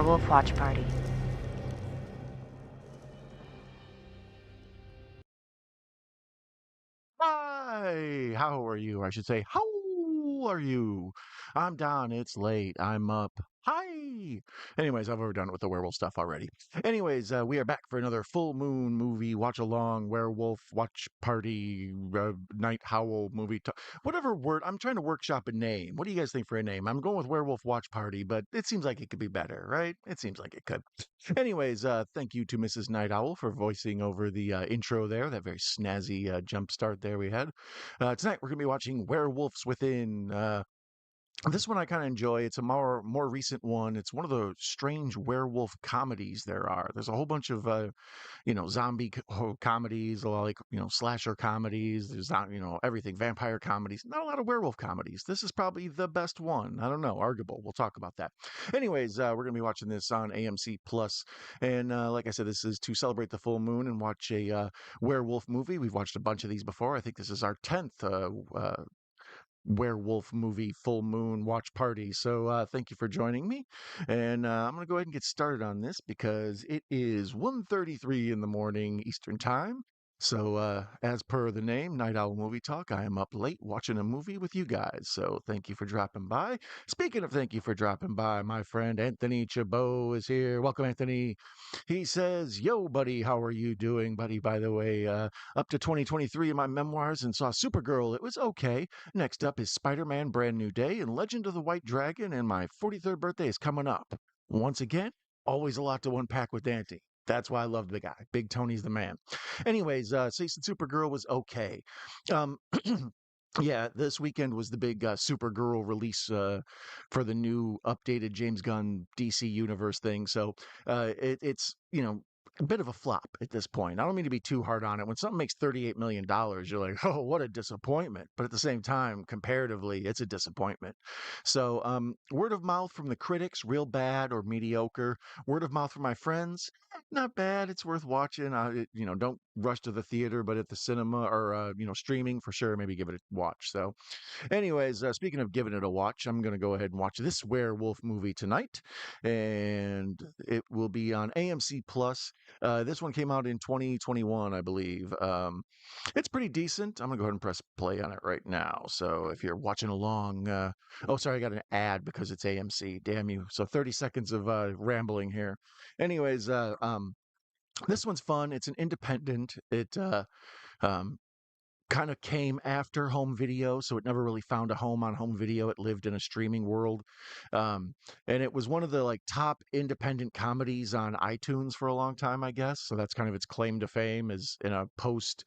Werewolf Watch Party. Hi, how are you? I should say, how are you? I'm Don. It's late. I'm up. Hi. Anyways, I've overdone it with the werewolf stuff already. Anyways, we are back for another full moon movie watch along, werewolf watch party, night howl movie talk. Whatever word. I'm trying to workshop a name. What do you guys think for a name? I'm going with werewolf watch party, but it seems like it could be better, right? It seems like it could. Anyways, thank you to Mrs. Night Owl for voicing over the intro there, that very snazzy jump start there we had. Tonight we're going to be watching Werewolves Within. This one I kind of enjoy. It's a more recent one. It's one of the strange werewolf comedies there are. There's a whole bunch of zombie comedies, a lot like slasher comedies. There's not everything, vampire comedies. Not a lot of werewolf comedies. This is probably the best one. I don't know, arguable. We'll talk about that. Anyways, we're gonna be watching this on AMC Plus, and like I said, this is to celebrate the full moon and watch a werewolf movie. We've watched a bunch of these before. I think this is our 10th werewolf movie full moon watch party. So thank you for joining me, and I'm gonna go ahead and get started on this because it is 1:33 in the morning Eastern time. So as per the name, Night Owl Movie Talk, I am up late watching a movie with you guys. So thank you for dropping by. Speaking of thank you for dropping by, my friend Anthony Chabot is here. Welcome, Anthony. He says, "Yo, buddy, how are you doing, buddy? By the way, up to 2023 in my memoirs and saw Supergirl. It was okay. Next up is Spider-Man Brand New Day and Legend of the White Dragon, and my 43rd birthday is coming up. Once again, always a lot to unpack with Dante. That's why I love the guy. Big Tony's the man. Anyways, Season Supergirl was okay. Um, yeah, this weekend was the big Supergirl release for the new updated James Gunn DC Universe thing. So it's a bit of a flop at this point. I don't mean to be too hard on it. When something makes $38 million, you're like, oh, what a disappointment. But at the same time, comparatively, it's a disappointment. So word of mouth from the critics, real bad or mediocre. Word of mouth from my friends, not bad. It's worth watching. Don't rush to the theater, but at the cinema or streaming for sure. Maybe give it a watch. So, anyways, speaking of giving it a watch, I'm gonna go ahead and watch this werewolf movie tonight, and it will be on AMC Plus. This one came out in 2021, I believe. It's pretty decent. I'm gonna go ahead and press play on it right now. So if you're watching along, oh, sorry, I got an ad because it's AMC. Damn you! So 30 seconds of rambling here. Anyways, this one's fun. It's an independent. It um, kind of came after home video, so it never really found a home on home video. It lived in a streaming world, um, and it was one of the like top independent comedies on iTunes for a long time, I guess. So that's kind of its claim to fame is in a post,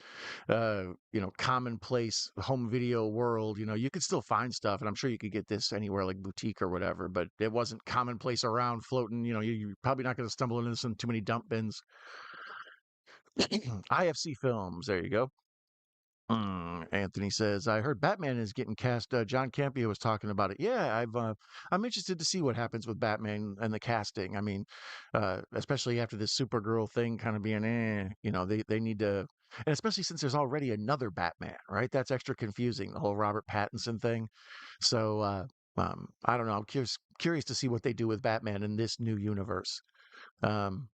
commonplace home video world. You could still find stuff, and I'm sure you could get this anywhere like boutique or whatever, but it wasn't commonplace around floating. You're probably not going to stumble into some too many dump bins. IFC Films, there you go. Anthony says, I heard Batman is getting cast. John Campea was talking about it. Yeah, I'm interested to see what happens with Batman and the casting. I mean, especially after this Supergirl thing kind of being, they need to, and especially since there's already another Batman, right? That's extra confusing, the whole Robert Pattinson thing. So, I don't know. I'm curious to see what they do with Batman in this new universe. Um,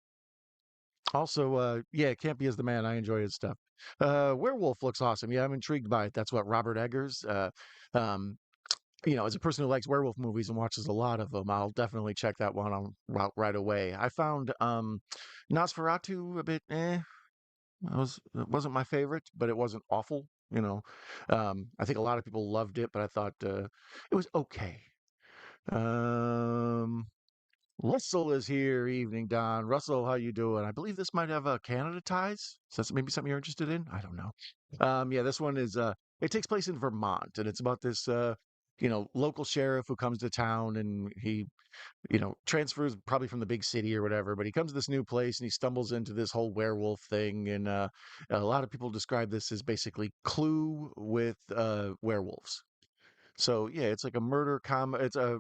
Also, yeah, Campy is the man. I enjoy his stuff. Werewolf looks awesome. Yeah, I'm intrigued by it. That's what Robert Eggers. Um, as a person who likes werewolf movies and watches a lot of them, I'll definitely check that one out right away. I found Nosferatu a bit. It wasn't my favorite, but it wasn't awful. I think a lot of people loved it, but I thought it was okay. Um, Russell is here. Evening, Don. Russell, how you doing? I believe this might have Canada ties. So that's maybe something you're interested in. I don't know. Yeah, this one is. It takes place in Vermont, and it's about this, local sheriff who comes to town, and he, transfers probably from the big city or whatever. But he comes to this new place, and he stumbles into this whole werewolf thing, and a lot of people describe this as basically Clue with werewolves. So yeah, it's like a murder it's a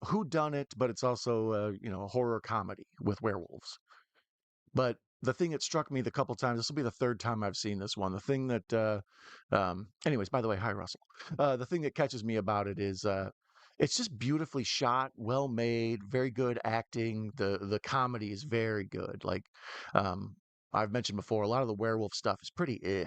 who done it, but it's also a horror comedy with werewolves. But the thing that struck me the couple times, this will be the third time I've seen this one. The thing that, anyways, by the way, hi Russell. The thing that catches me about it is it's just beautifully shot, well made, very good acting. The comedy is very good. Like um, I've mentioned before, a lot of the werewolf stuff is pretty eh.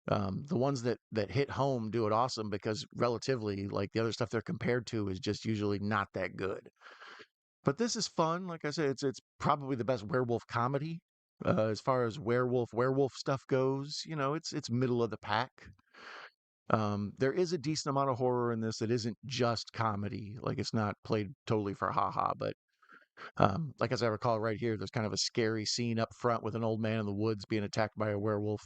The ones that hit home do it awesome because relatively, like the other stuff they're compared to is just usually not that good. But this is fun. Like I said, it's probably the best werewolf comedy as far as werewolf stuff goes. You know, it's middle of the pack. There is a decent amount of horror in this. It isn't just comedy. Like it's not played totally for haha. But like as I recall, right here, there's kind of a scary scene up front with an old man in the woods being attacked by a werewolf.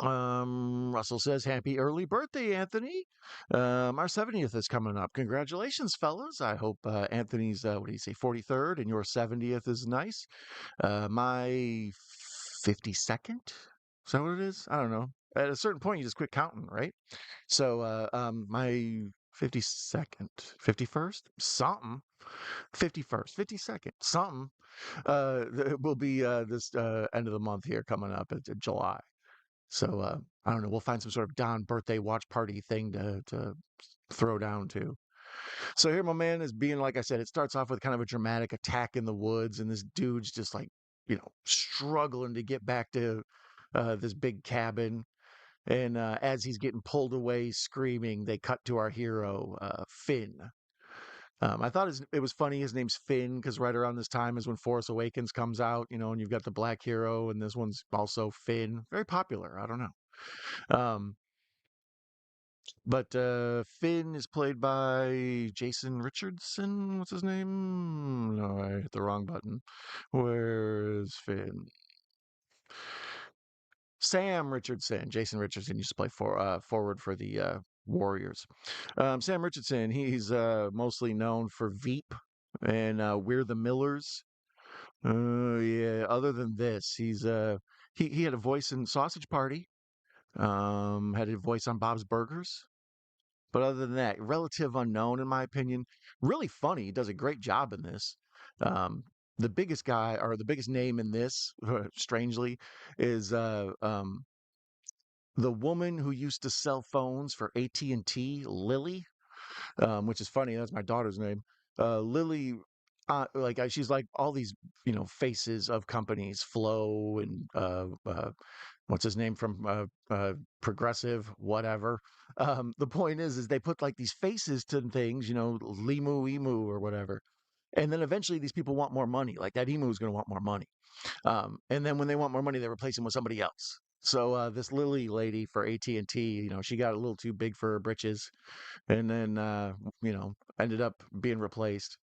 Russell says, "Happy early birthday, Anthony. Our 70th is coming up. Congratulations, fellas. I hope Anthony's, what do you say, 43rd and your 70th is nice. My 52nd? Is that what it is? I don't know. At a certain point, you just quit counting, right? So, my 52nd, 51st, something, 51st, 52nd, something, will be this end of the month here coming up at July. So I don't know. We'll find some sort of Don birthday watch party thing to throw down to. So here, my man is being like I said. It starts off with kind of a dramatic attack in the woods, and this dude's just like struggling to get back to this big cabin. And as he's getting pulled away, screaming, they cut to our hero, Finn. I thought it was funny. His name's Finn because right around this time is when Force Awakens comes out, and you've got the black hero, and this one's also Finn. Very popular. I don't know. Um, but Finn is played by Jason Richardson. What's his name? No, I hit the wrong button. Where is Finn? Sam Richardson. Jason Richardson used to play forward for the Warriors. Sam Richardson, he's mostly known for Veep and We're the Millers. Yeah. Other than this, he had a voice in Sausage Party. Had a voice on Bob's Burgers. But other than that, relative unknown in my opinion. Really funny. He does a great job in this. Um, the biggest guy or the biggest name in this, strangely, is the woman who used to sell phones for AT&T, Lily, which is funny. That's my daughter's name. Lily, she's like all these, faces of companies, Flow and what's his name from Progressive, whatever. The point is they put like these faces to things, Limu, Emu, or whatever. And then eventually these people want more money. Like that emu is going to want more money. And then when they want more money, they replace him with somebody else. So this Lily lady for AT&T, she got a little too big for her britches, and then ended up being replaced.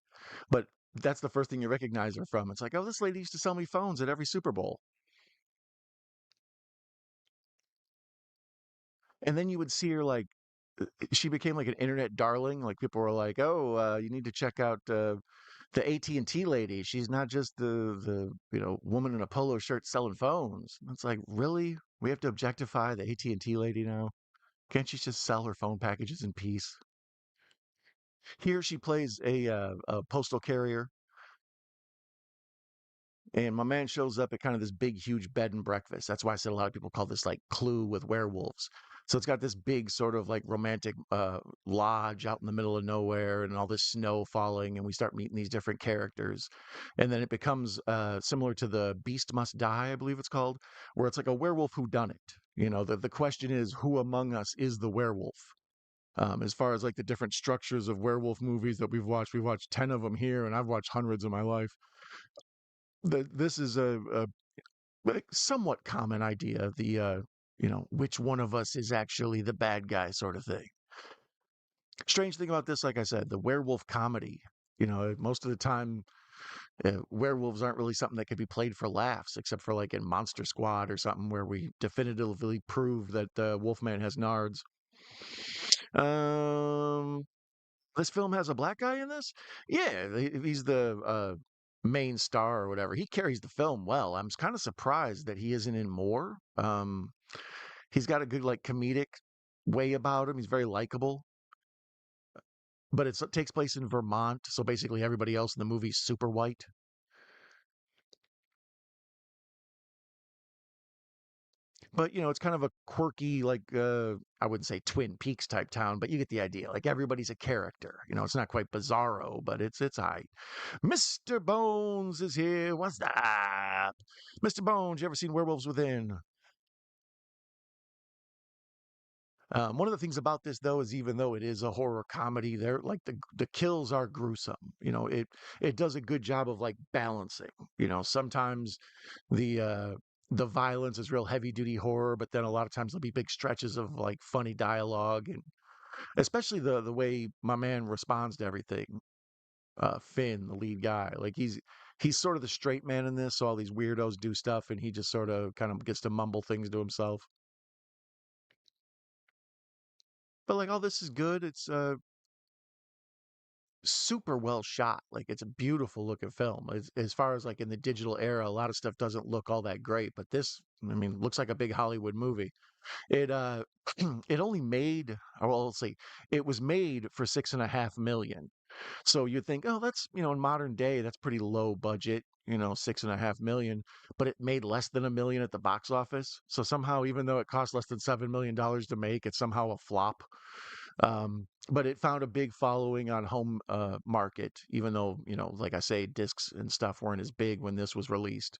But that's the first thing you recognize her from. It's like, oh, this lady used to sell me phones at every Super Bowl. And then you would see her like she became like an internet darling. Like people were like, "Oh, you need to check out the AT&T lady. She's not just the woman in a polo shirt selling phones." And it's like, really? We have to objectify the AT&T lady now? Can't she just sell her phone packages in peace? Here she plays a postal carrier. And my man shows up at kind of this big, huge bed and breakfast. That's why I said a lot of people call this like Clue with werewolves. So it's got this big sort of like romantic lodge out in the middle of nowhere and all this snow falling. And we start meeting these different characters. And then it becomes similar to the Beast Must Die, I believe it's called, where it's like a werewolf who done it. The question is, who among us is the werewolf? As far as like the different structures of werewolf movies that we've watched 10 of them here, and I've watched hundreds in my life. This is a somewhat common idea. The which one of us is actually the bad guy sort of thing. Strange thing about this, like I said, the werewolf comedy. Most of the time, werewolves aren't really something that could be played for laughs, except for like in Monster Squad or something where we definitively prove that Wolfman has nards. Um, this film has a black guy in this? Yeah, he's the main star or whatever. He carries the film well. I'm kind of surprised that he isn't in more. He's got a good like comedic way about him. He's very likable. But it takes place in Vermont, so basically everybody else in the movie's super white. But it's kind of a quirky, like I wouldn't say Twin Peaks type town, but you get the idea. Like everybody's a character. It's not quite bizarro, but it's high. Mr. Bones is here. What's up? Mr. Bones, you ever seen Werewolves Within? One of the things about this, though, is even though it is a horror comedy, they're like the kills are gruesome. It does a good job of like balancing. Sometimes the violence is real heavy duty horror, but then a lot of times there'll be big stretches of like funny dialogue, and especially the way my man responds to everything. Finn, the lead guy, like he's sort of the straight man in this. So all these weirdos do stuff, and he just sort of kind of gets to mumble things to himself. But like all this is good. It's super well shot. Like it's a beautiful looking film. As far as like in the digital era, a lot of stuff doesn't look all that great, but this, I mean, looks like a big Hollywood movie. It it only made, or well, let's see, it was made for 6.5 million. So you'd think, oh, that's in modern day, that's pretty low budget, 6.5 million, but it made less than 1 million at the box office. So somehow, even though it cost less than $7 million to make, it's somehow a flop. But it found a big following on home market, even though, like I say, discs and stuff weren't as big when this was released.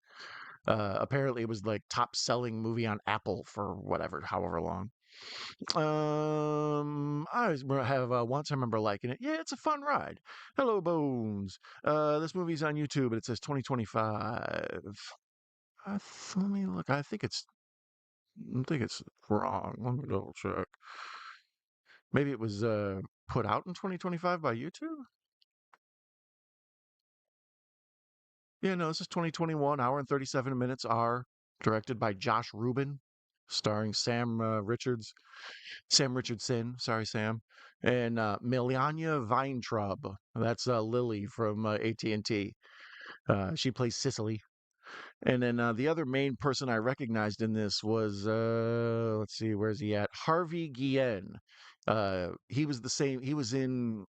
Apparently, it was like top selling movie on Apple for whatever, however long. Have once I remember liking it. Yeah, it's a fun ride. Hello, Bones. This movie's on YouTube, but it says 2025. Let me look. I think it's wrong. Let me double check. Maybe it was put out in 2025 by YouTube? Yeah, no, this is 2021, hour and 37 minutes are directed by Josh Rubin, starring Sam Richardson, sorry, Sam, and Milana Vayntrub. That's Lily from AT&T. She plays Cicely. And then the other main person I recognized in this was, let's see, where's he at? Harvey Guillen. He was in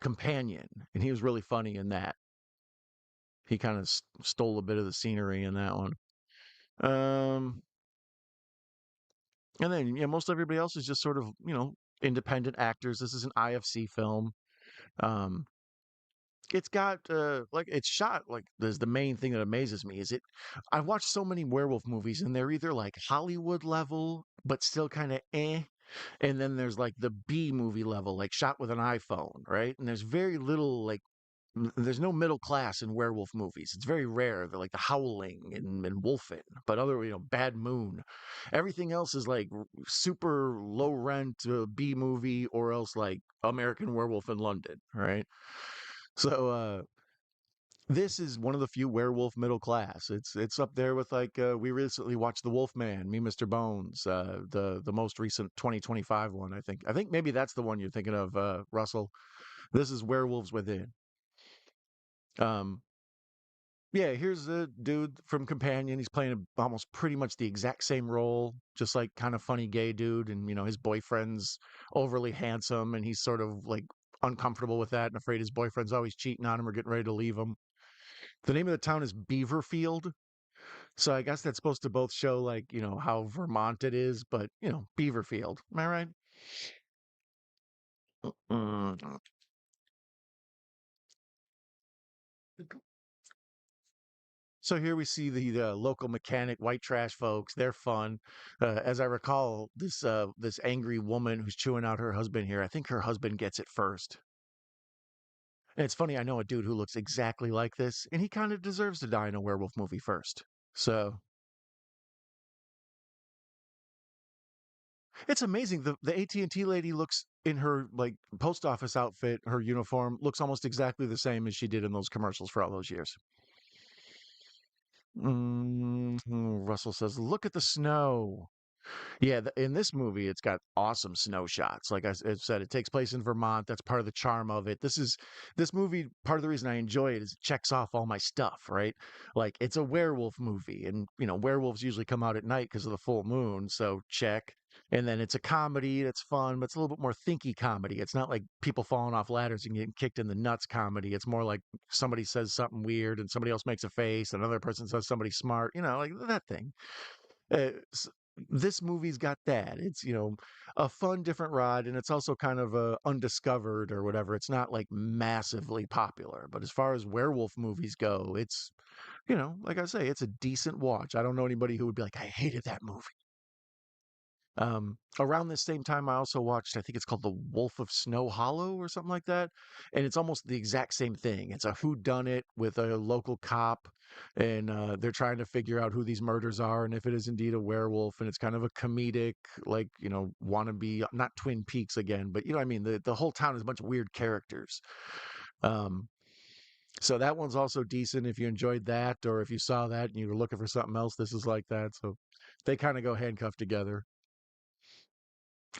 Companion, and he was really funny in that. He kind of stole a bit of the scenery in that one. Um, and then, yeah, most everybody else is just sort of, independent actors. This is an IFC film. Um, it's got like it's shot like there's the main thing that amazes me is it. I've watched so many werewolf movies and they're either like Hollywood level but still kind of and then there's like the B movie level, like shot with an iPhone, right? And there's very little like there's no middle class in werewolf movies. It's very rare. They're like The Howling and Wolfen, but other, Bad Moon. Everything else is like super low rent B movie or else like American Werewolf in London, right? So this is one of the few werewolf middle class. It's up there with like we recently watched The Wolf Man, Me Mr. Bones, the most recent 2025 one. I think maybe that's the one you're thinking of, Russell. This is Werewolves Within. Um, Yeah, here's a dude from Companion. He's playing almost pretty much the exact same role, just like kind of funny gay dude. And, his boyfriend's overly handsome and he's sort of like uncomfortable with that and afraid his boyfriend's always cheating on him or getting ready to leave him. The name of the town is Beaverfield. So I guess that's supposed to both show like, how Vermont it is, but, Beaverfield. Am I right? Mm. So here we see the local mechanic, white trash folks. They're fun. As I recall, this angry woman who's chewing out her husband here. I think her husband gets it first. And it's funny. I know a dude who looks exactly like this, and he kind of deserves to die in a werewolf movie first. So it's amazing. The AT&T lady looks in her like post office outfit, her uniform looks almost exactly the same as she did in those commercials for all those years. Russell says, "Look at the snow." Yeah, in this movie, it's got awesome snow shots. Like I said, it takes place in Vermont. That's part of the charm of it. This movie. Part of the reason I enjoy it is it checks off all my stuff. Right, like it's a werewolf movie, and werewolves usually come out at night because of the full moon. So check. And then it's a comedy. It's fun, but it's a little bit more thinky comedy. It's not like people falling off ladders and getting kicked in the nuts comedy. It's more like somebody says something weird and somebody else makes a face, and another person says somebody smart. Like that thing. Uh, this movie's got that. It's, a fun, different ride, and it's also kind of undiscovered or whatever. It's not like massively popular, but as far as werewolf movies go, it's, like I say, it's a decent watch. I don't know anybody who would be like, I hated that movie. Around this same time, I also watched, I think it's called The Wolf of Snow Hollow or something like that. And it's almost the exact same thing. It's a whodunit with a local cop, and they're trying to figure out who these murders are and if it is indeed a werewolf. And it's kind of a comedic, like, wannabe, not Twin Peaks again, but you know what I mean? The whole town is a bunch of weird characters. Um, so that one's also decent if you enjoyed that, or if you saw that and you were looking for something else, this is like that. So they kind of go handcuffed together.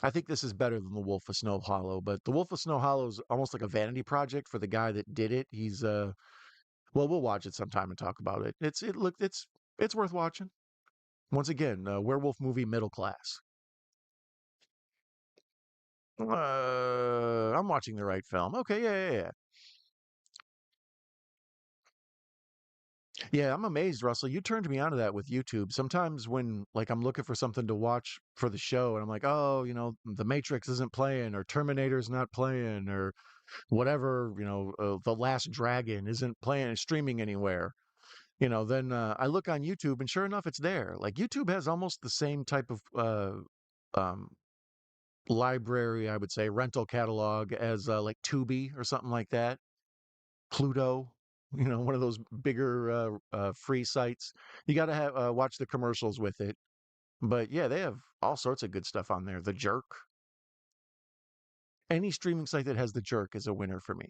I think this is better than The Wolf of Snow Hollow, but The Wolf of Snow Hollow is almost like a vanity project for the guy that did it. He's well, we'll watch it sometime and talk about it. It's worth watching. Once again, werewolf movie middle class. I'm watching the right film. Okay, yeah. Yeah, I'm amazed, Russell. You turned me onto that with YouTube. Sometimes when like I'm looking for something to watch for the show and I'm like, "Oh, The Matrix isn't playing or Terminator's not playing or whatever, The Last Dragon isn't playing streaming anywhere." Then I look on YouTube and sure enough it's there. Like YouTube has almost the same type of um library, I would say, rental catalog as like Tubi or something like that. Pluto, one of those bigger free sites. You got to have watch the commercials with it. But yeah, they have all sorts of good stuff on there. The Jerk. Any streaming site that has The Jerk is a winner for me.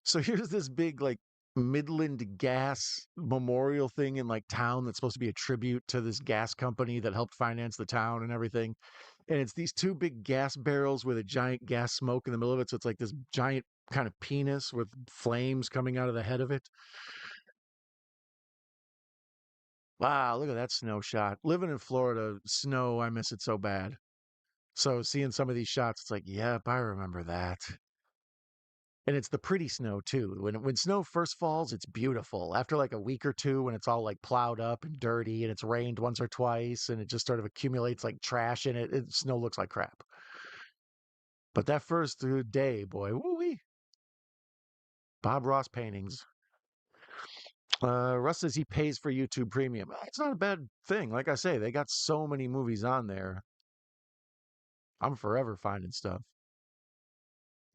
So here's this big like Midland gas memorial thing in like town that's supposed to be a tribute to this gas company that helped finance the town and everything. And it's these two big gas barrels with a giant gas smoke in the middle of it. So it's like this giant kind of penis with flames coming out of the head of it. Wow, look at that snow shot. Living in Florida, snow, I miss it so bad. So seeing some of these shots, it's like, yep, I remember that. And it's the pretty snow too. When snow first falls, it's beautiful. After like a week or two, when it's all like plowed up and dirty, and it's rained once or twice, and it just sort of accumulates like trash in it, snow looks like crap. But that first day, boy, woo wee. Bob Ross paintings. Russ says he pays for YouTube Premium. It's not a bad thing. Like I say, they got so many movies on there. I'm forever finding stuff.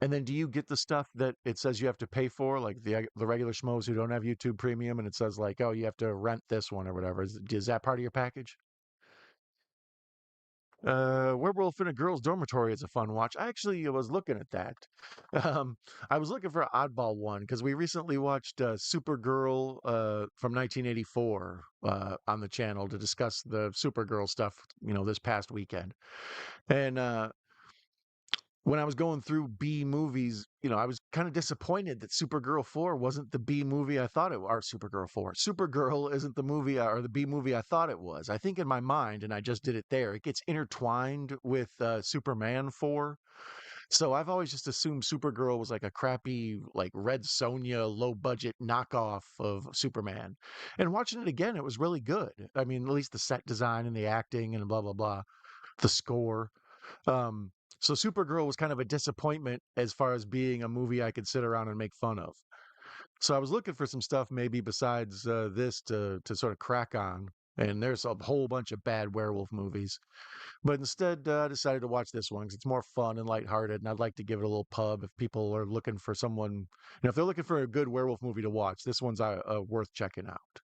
And then do you get the stuff that it says you have to pay for, like the regular schmoes who don't have YouTube Premium, and it says like, oh, you have to rent this one or whatever? Is that part of your package? Werewolf in a Girl's Dormitory is a fun watch. I actually was looking at that. Um, I was looking for an oddball one because we recently watched Supergirl from 1984 on the channel to discuss the Supergirl stuff, this past weekend. And when I was going through B movies, I was kind of disappointed that Supergirl 4 wasn't the B movie I thought it was. Or Supergirl 4. Supergirl isn't the movie or the B movie I thought it was. I think in my mind, and I just did it there, it gets intertwined with Superman 4. So I've always just assumed Supergirl was like a crappy, like Red Sonja, low budget knockoff of Superman. And watching it again, it was really good. I mean, at least the set design and the acting and blah, blah, blah, the score. Um, so Supergirl was kind of a disappointment as far as being a movie I could sit around and make fun of. So I was looking for some stuff maybe besides this to sort of crack on. And there's a whole bunch of bad werewolf movies. But instead, I decided to watch this one because it's more fun and lighthearted. And I'd like to give it a little pub if people are looking for someone, if they're looking for a good werewolf movie to watch, this one's worth checking out.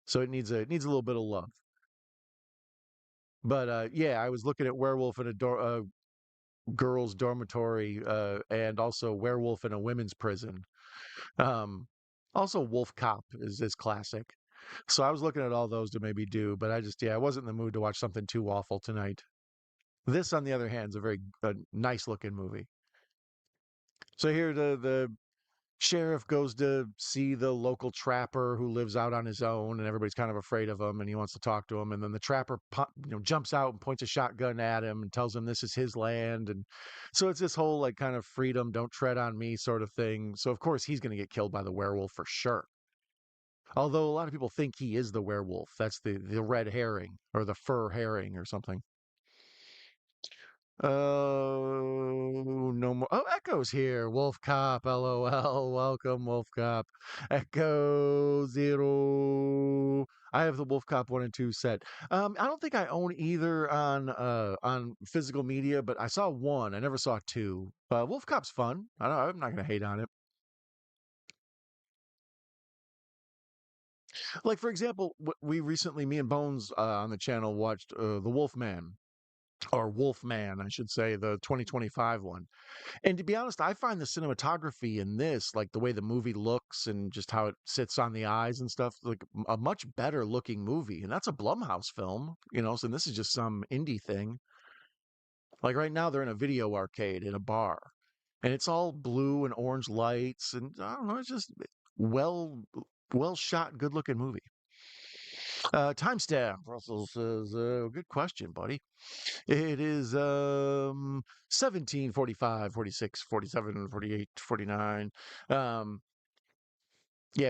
So it needs a little bit of love. But yeah, I was looking at Werewolf in a girls' dormitory, and also Werewolf in a women's prison. Um, Also, Wolf Cop is classic. So I was looking at all those to maybe do, but I wasn't in the mood to watch something too awful tonight. This, on the other hand, is a very nice looking movie. So here the sheriff goes to see the local trapper who lives out on his own, and everybody's kind of afraid of him, and he wants to talk to him. And then the trapper, jumps out and points a shotgun at him and tells him this is his land. And so it's this whole like kind of freedom, don't tread on me sort of thing. So of course he's going to get killed by the werewolf for sure. Although a lot of people think he is the werewolf. That's the red herring or the fur herring or something. No more. Oh, Echo's here. Wolf Cop, LOL. Welcome, Wolf Cop. Echo Zero. I have the Wolf Cop 1 and 2 set. I don't think I own either on physical media, but I saw one. I never saw two. Wolf Cop's fun. I'm not gonna hate on it. Like for example, we recently, me and Bones on the channel watched the Wolfman or Wolfman, I should say, the 2025 one. And to be honest, I find the cinematography in this, like the way the movie looks and just how it sits on the eyes and stuff, like a much better looking movie. And that's a Blumhouse film, so this is just some indie thing. Like right now, they're in a video arcade in a bar, and it's all blue and orange lights, and I don't know, it's just well, well shot, good looking movie. Timestamp, Russell says, good question, buddy. It is 17, 45, 46, 47, 48, 49. Yeah,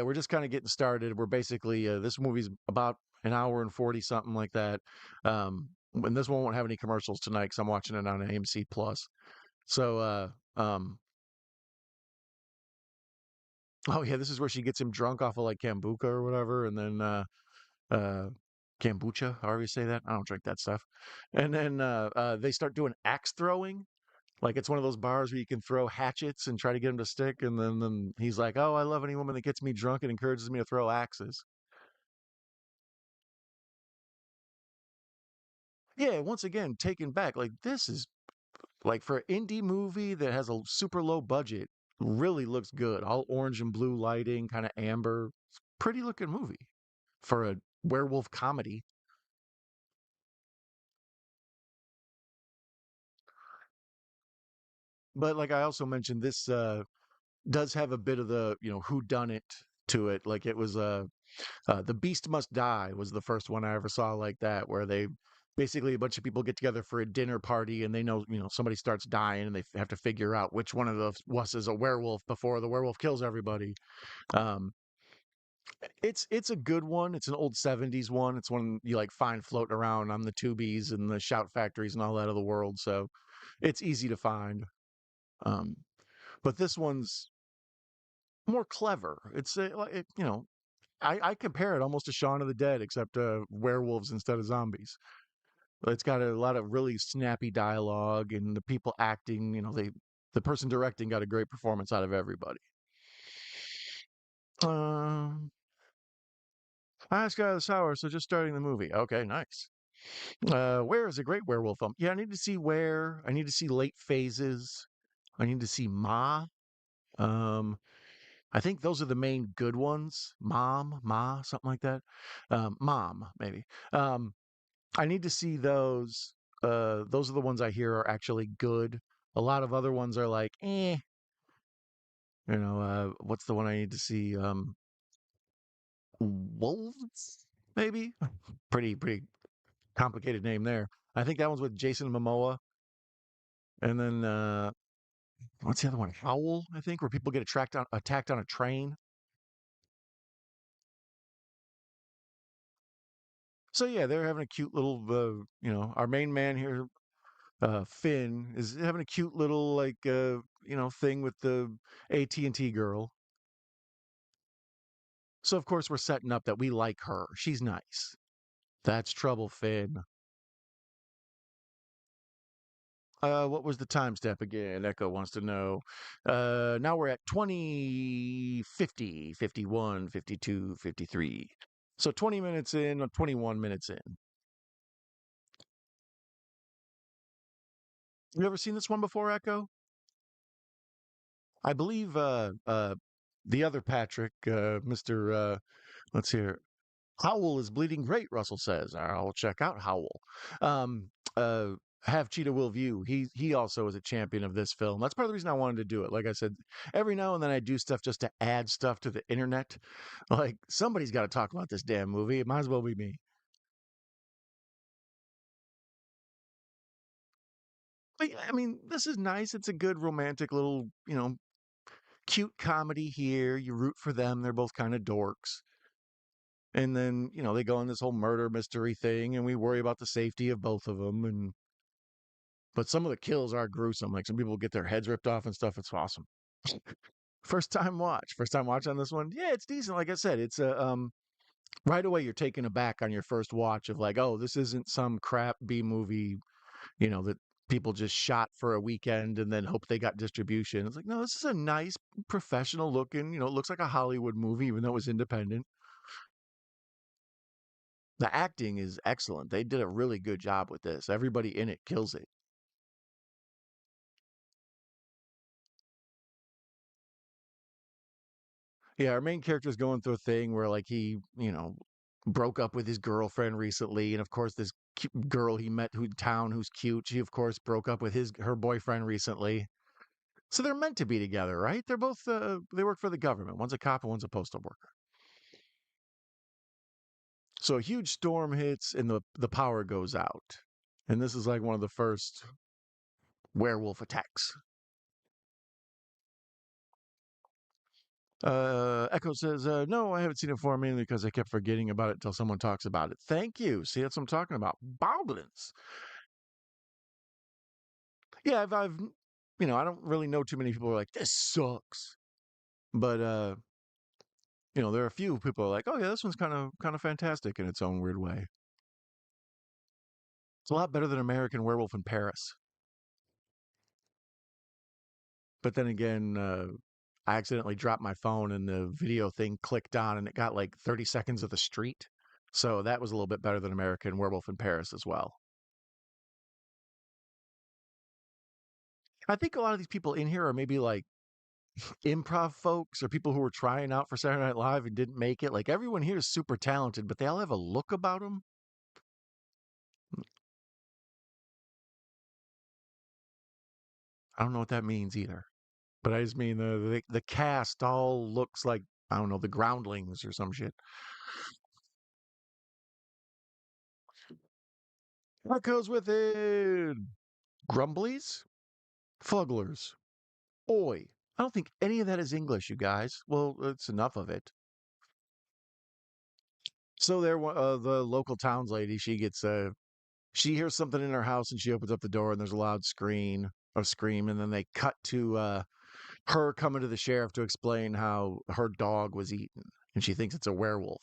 we're just kind of getting started. We're basically this movie's about an hour and 40 something like that. And this one won't have any commercials tonight because I'm watching it on AMC Plus. So oh yeah, this is where she gets him drunk off of like kombucha or whatever, and then uh kombucha, however you say that. I don't drink that stuff. And then they start doing axe throwing. Like it's one of those bars where you can throw hatchets and try to get him to stick, and then he's like, "Oh, I love any woman that gets me drunk and encourages me to throw axes." Yeah, once again, taken back. Like this is like for an indie movie that has a super low budget, really looks good. All orange and blue lighting, kind of amber. It's a pretty looking movie for a werewolf comedy. But like I also mentioned, this does have a bit of the who done it to it. Like it was The Beast Must Die was the first one I ever saw like that, where they basically a bunch of people get together for a dinner party and they know, somebody starts dying and they have to figure out which one of us is a werewolf before the werewolf kills everybody. Um, it's a good one. It's an old 70s one. It's one you like find floating around on the tubies and the shout factories and all that of the world. So it's easy to find. Um, but this one's more clever. I compare it almost to Shaun of the Dead, except werewolves instead of zombies. It's got a lot of really snappy dialogue, and the people acting, the person directing got a great performance out of everybody. Um, I just got out of the shower, so just starting the movie. Okay, nice. Where is a great werewolf film? Yeah, I need to see Where. I need to see Late Phases. I need to see Ma. Um, I think those are the main good ones. Mom, Ma, something like that. Mom, maybe. I need to see those. Those are the ones I hear are actually good. A lot of other ones are like, eh. What's the one I need to see? Wolves, maybe. Pretty complicated name there. I think that one's with Jason Momoa, and then what's the other one? Howl, I think, where people get attacked on a train. So yeah, they're having a cute little, our main man here, Finn, is having a cute little like, thing with the AT&T girl. So of course we're setting up that we like her. She's nice. That's trouble, Finn. What was the time step again? Echo wants to know. Now we're at 20, 50, 51, 52, 53. So 20 minutes in, or 21 minutes in. You ever seen this one before, Echo? I believe the other Patrick, Mr. Let's hear. Howl is bleeding great, Russell says. I'll check out Howl. Um, uh, have Cheetah Will View. He also is a champion of this film. That's part of the reason I wanted to do it. Like I said, every now and then I do stuff just to add stuff to the internet. Like somebody's got to talk about this damn movie. It might as well be me. But yeah, I mean, this is nice. It's a good romantic little, cute comedy here. You root for them. They're both kind of dorks. And then, they go on this whole murder mystery thing, and we worry about the safety of both of them. But some of the kills are gruesome. Like some people get their heads ripped off and stuff. It's awesome. First time watch on this one. Yeah, it's decent. Like I said, it's a right away you're taken aback on your first watch of like, oh, this isn't some crap B movie, that people just shot for a weekend and then hope they got distribution. It's like, no, this is a nice professional looking, it looks like a Hollywood movie, even though it was independent. The acting is excellent. They did a really good job with this. Everybody in it kills it. Yeah, our main character is going through a thing where like he, broke up with his girlfriend recently, and of course this girl he met who town who's cute, she of course broke up with his her boyfriend recently. So they're meant to be together, right? They're both they work for the government. One's a cop and one's a postal worker. So a huge storm hits and the power goes out. And this is like one of the first werewolf attacks. Echo says, no, I haven't seen it for mainly because I kept forgetting about it until someone talks about it. Thank you. See, that's what I'm talking about. Boblins. Yeah, I don't really know too many people who are like, this sucks. But, there are a few people who are like, oh yeah, this one's kind of fantastic in its own weird way. It's a lot better than American Werewolf in Paris. But then again, I accidentally dropped my phone and the video thing clicked on and it got like 30 seconds of the street. So that was a little bit better than American Werewolf in Paris as well. I think a lot of these people in here are maybe like improv folks or people who were trying out for Saturday Night Live and didn't make it. Like everyone here is super talented, but they all have a look about them. I don't know what that means either. But I just mean the cast all looks like, I don't know, the groundlings or some shit. What goes with it? Grumblies? Fugglers. Oi. I don't think any of that is English, you guys. Well, it's enough of it. So there, the local towns lady, she hears something in her house and she opens up the door and there's a loud scream, and then they cut to her coming to the sheriff to explain how her dog was eaten, and she thinks it's a werewolf.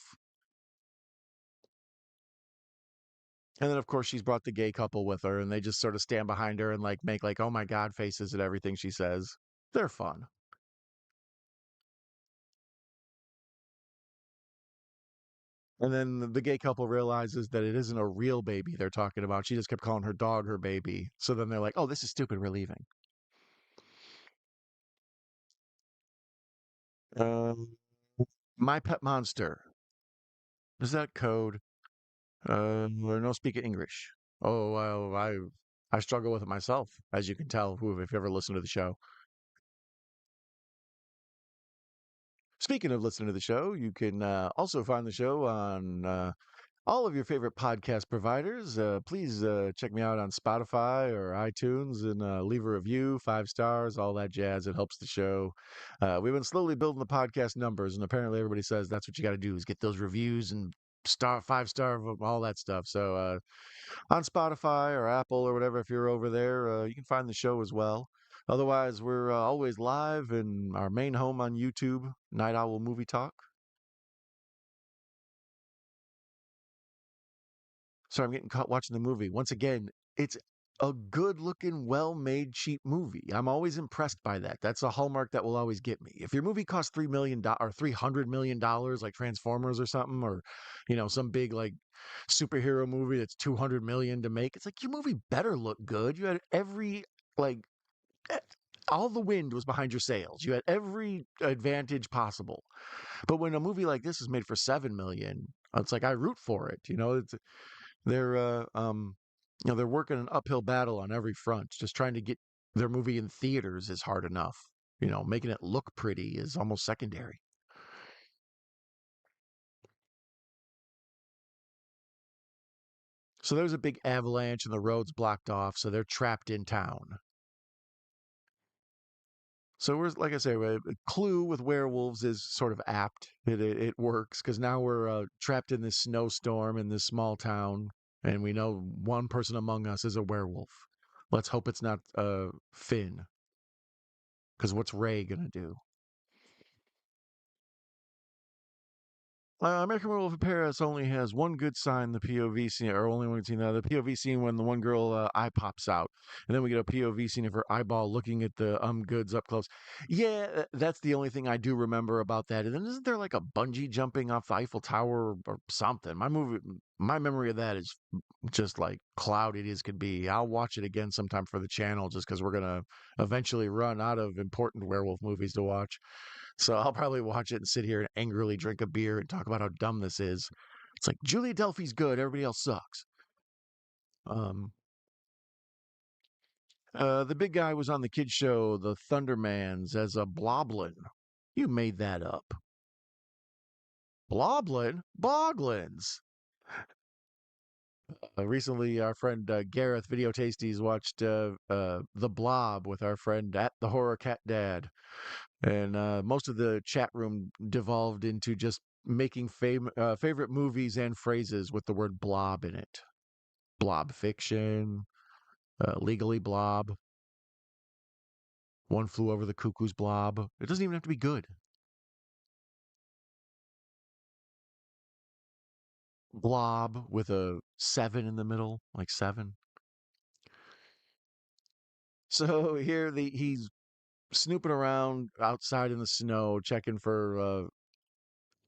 And then, of course, she's brought the gay couple with her, and they just sort of stand behind her and like make like "oh my god" faces at everything she says. They're fun. And then the gay couple realizes that it isn't a real baby they're talking about. She just kept calling her dog her baby. So then they're like, "Oh, this is stupid. We're leaving." Um, My Pet Monster. Is that code? No speak English. Oh, well, I struggle with it myself, as you can tell, who if you ever listened to the show. Speaking of listening to the show, you can also find the show on all of your favorite podcast providers. Please check me out on Spotify or iTunes and leave a review, 5 stars, all that jazz. It helps the show. We've been slowly building the podcast numbers, and apparently everybody says that's what you got to do is get those reviews and 5 star, all that stuff. So on Spotify or Apple or whatever, if you're over there, you can find the show as well. Otherwise, we're always live in our main home on YouTube, Night Owl Movie Talk. So I'm getting caught watching the movie. Once again, it's a good looking, well made, cheap movie. I'm always impressed by that. That's a hallmark that will always get me. If your movie costs $3 million or $300 million, like Transformers or something, or some big like superhero movie that's 200 million to make, it's like your movie better look good. You had every like eh, all the wind was behind your sails. You had every advantage possible. But when a movie like this is made for 7 million, it's like I root for it. They're they're working an uphill battle on every front. Just trying to get their movie in theaters is hard enough. Making it look pretty is almost secondary. So there's a big avalanche and the road's blocked off, so they're trapped in town. So we're like I say, Clue with werewolves is sort of apt. It works because now we're trapped in this snowstorm in this small town, and we know one person among us is a werewolf. Let's hope it's not Finn, because what's Ray gonna do? American Werewolf in Paris only has one good sign, the POV scene, or only one scene, the POV scene when the one girl eye pops out. And then we get a POV scene of her eyeball looking at the goods up close. Yeah, that's the only thing I do remember about that. And then isn't there like a bungee jumping off the Eiffel Tower or something? My memory of that is just like clouded as could be. I'll watch it again sometime for the channel just because we're going to eventually run out of important werewolf movies to watch. So I'll probably watch it and sit here and angrily drink a beer and talk about how dumb this is. It's like Julia Delphi's good, everybody else sucks. Um, the big guy was on the kids show, the Thundermans, as a Bloblin. You made that up. Bloblin? Boglins. Recently, our friend Gareth Video Tasties watched The Blob with our friend at the Horror Cat Dad. And most of the chat room devolved into just making favorite movies and phrases with the word blob in it. Blob fiction, legally blob, one flew over the cuckoo's blob. It doesn't even have to be good. Blob with a 7 in the middle, like 7. So here he's snooping around outside in the snow, checking for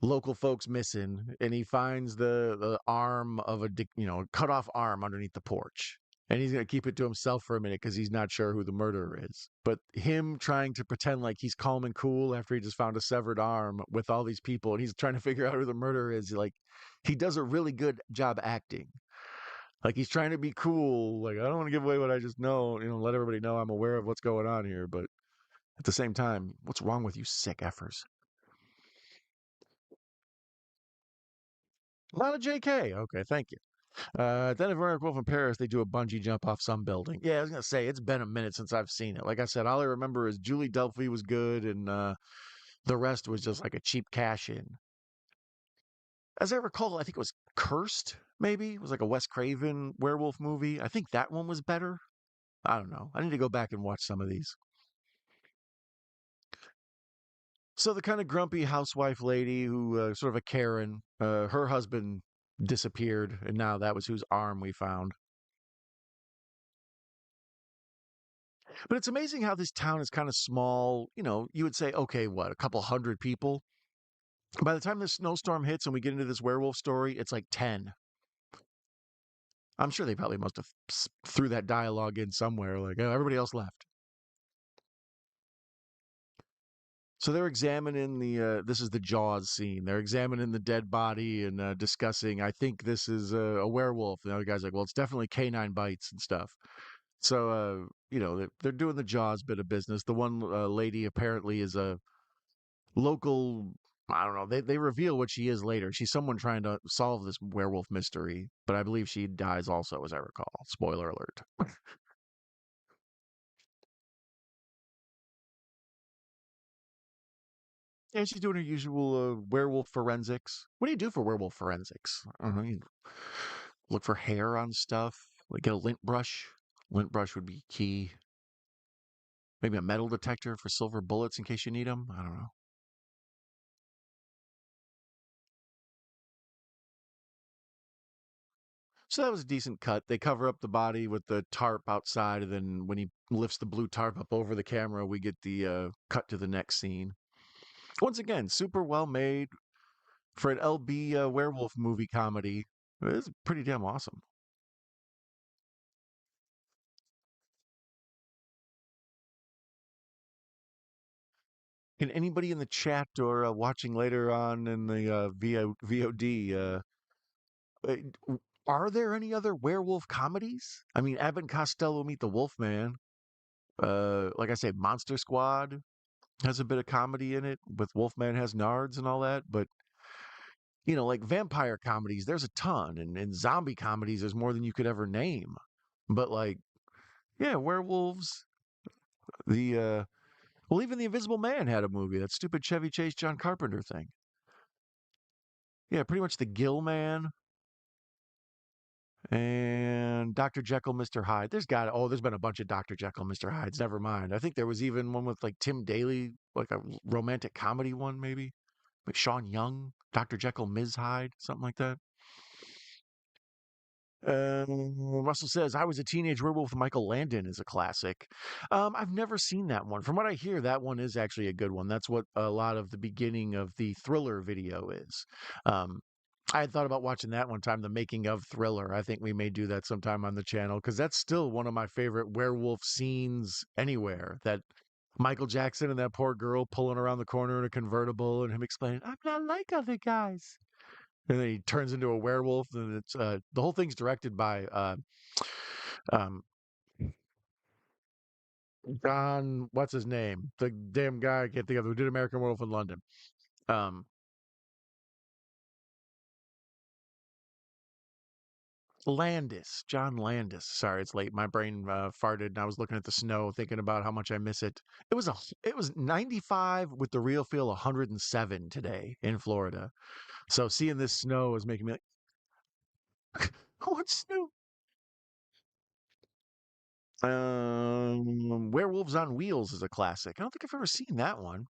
local folks missing, and he finds the arm of cut off arm underneath the porch. And he's going to keep it to himself for a minute because he's not sure who the murderer is. But him trying to pretend like he's calm and cool after he just found a severed arm with all these people and he's trying to figure out who the murderer is, like, he does a really good job acting. Like, he's trying to be cool. Like, I don't want to give away what I just know, let everybody know I'm aware of what's going on here. But at the same time, what's wrong with you sick effers? Not a JK. Okay, thank you. Then if Werewolf in Paris, they do a bungee jump off some building. Yeah, I was gonna say it's been a minute since I've seen it. Like I said, all I remember is Julie Delphi was good, and the rest was just like a cheap cash in. As I recall, I think it was Cursed. Maybe it was like a Wes Craven werewolf movie. I think that one was better. I don't know. I need to go back and watch some of these. So the kind of grumpy housewife lady who sort of a Karen, her husband disappeared, and now that was whose arm we found. But it's amazing how this town is kind of small. You would say, okay, what, a couple hundred people? By the time the snowstorm hits and we get into this werewolf story, it's like 10. I'm sure they probably must have threw that dialogue in somewhere, like, oh, everybody else left. So they're examining this is the Jaws scene. They're examining the dead body and discussing, I think this is a werewolf. And the other guy's like, well, it's definitely canine bites and stuff. So, they're doing the Jaws bit of business. The one lady apparently is a local. I don't know. They reveal what she is later. She's someone trying to solve this werewolf mystery, but I believe she dies also, as I recall. Spoiler alert. Yeah, she's doing her usual werewolf forensics. What do you do for werewolf forensics? I don't know. You look for hair on stuff. Like get a lint brush. Lint brush would be key. Maybe a metal detector for silver bullets in case you need them. I don't know. So that was a decent cut. They cover up the body with the tarp outside, and then when he lifts the blue tarp up over the camera, we get the cut to the next scene. Once again, super well made for an LB werewolf movie comedy. It's pretty damn awesome. Can anybody in the chat or watching later on in the VOD, uh, are there any other werewolf comedies? I mean, Abbott and Costello Meet the Wolfman. Like I say, Monster Squad has a bit of comedy in it with Wolfman has nards and all that. But, like vampire comedies, there's a ton. And zombie comedies, there's more than you could ever name. But, like, yeah, werewolves, the Well, even The Invisible Man had a movie, that stupid Chevy Chase John Carpenter thing. Yeah, pretty much the Gill Man and Dr. Jekyll, Mr. Hyde. There's been a bunch of Dr. Jekyll, Mr. Hydes. Never mind. I think there was even one with like Tim Daly, like a romantic comedy one, maybe. Like Sean Young, Dr. Jekyll, Ms. Hyde, something like that. Russell says, I Was a Teenage Werewolf with Michael Landon is a classic. I've never seen that one. From what I hear, that one is actually a good one. That's what a lot of the beginning of the Thriller video is. Um, I had thought about watching that one time, the making of Thriller. I think we may do that sometime on the channel because that's still one of my favorite werewolf scenes anywhere. That Michael Jackson and that poor girl pulling around the corner in a convertible and him explaining, I'm not like other guys. And then he turns into a werewolf, and it's the whole thing's directed by um, John. What's his name? The damn guy I can't think of who did American Werewolf in London. Um, Landis, John Landis. Sorry, it's late. My brain farted, and I was looking at the snow, thinking about how much I miss it. It was 95 with the real feel 107 today in Florida. So seeing this snow is making me like, what snow? Werewolves on Wheels is a classic. I don't think I've ever seen that one.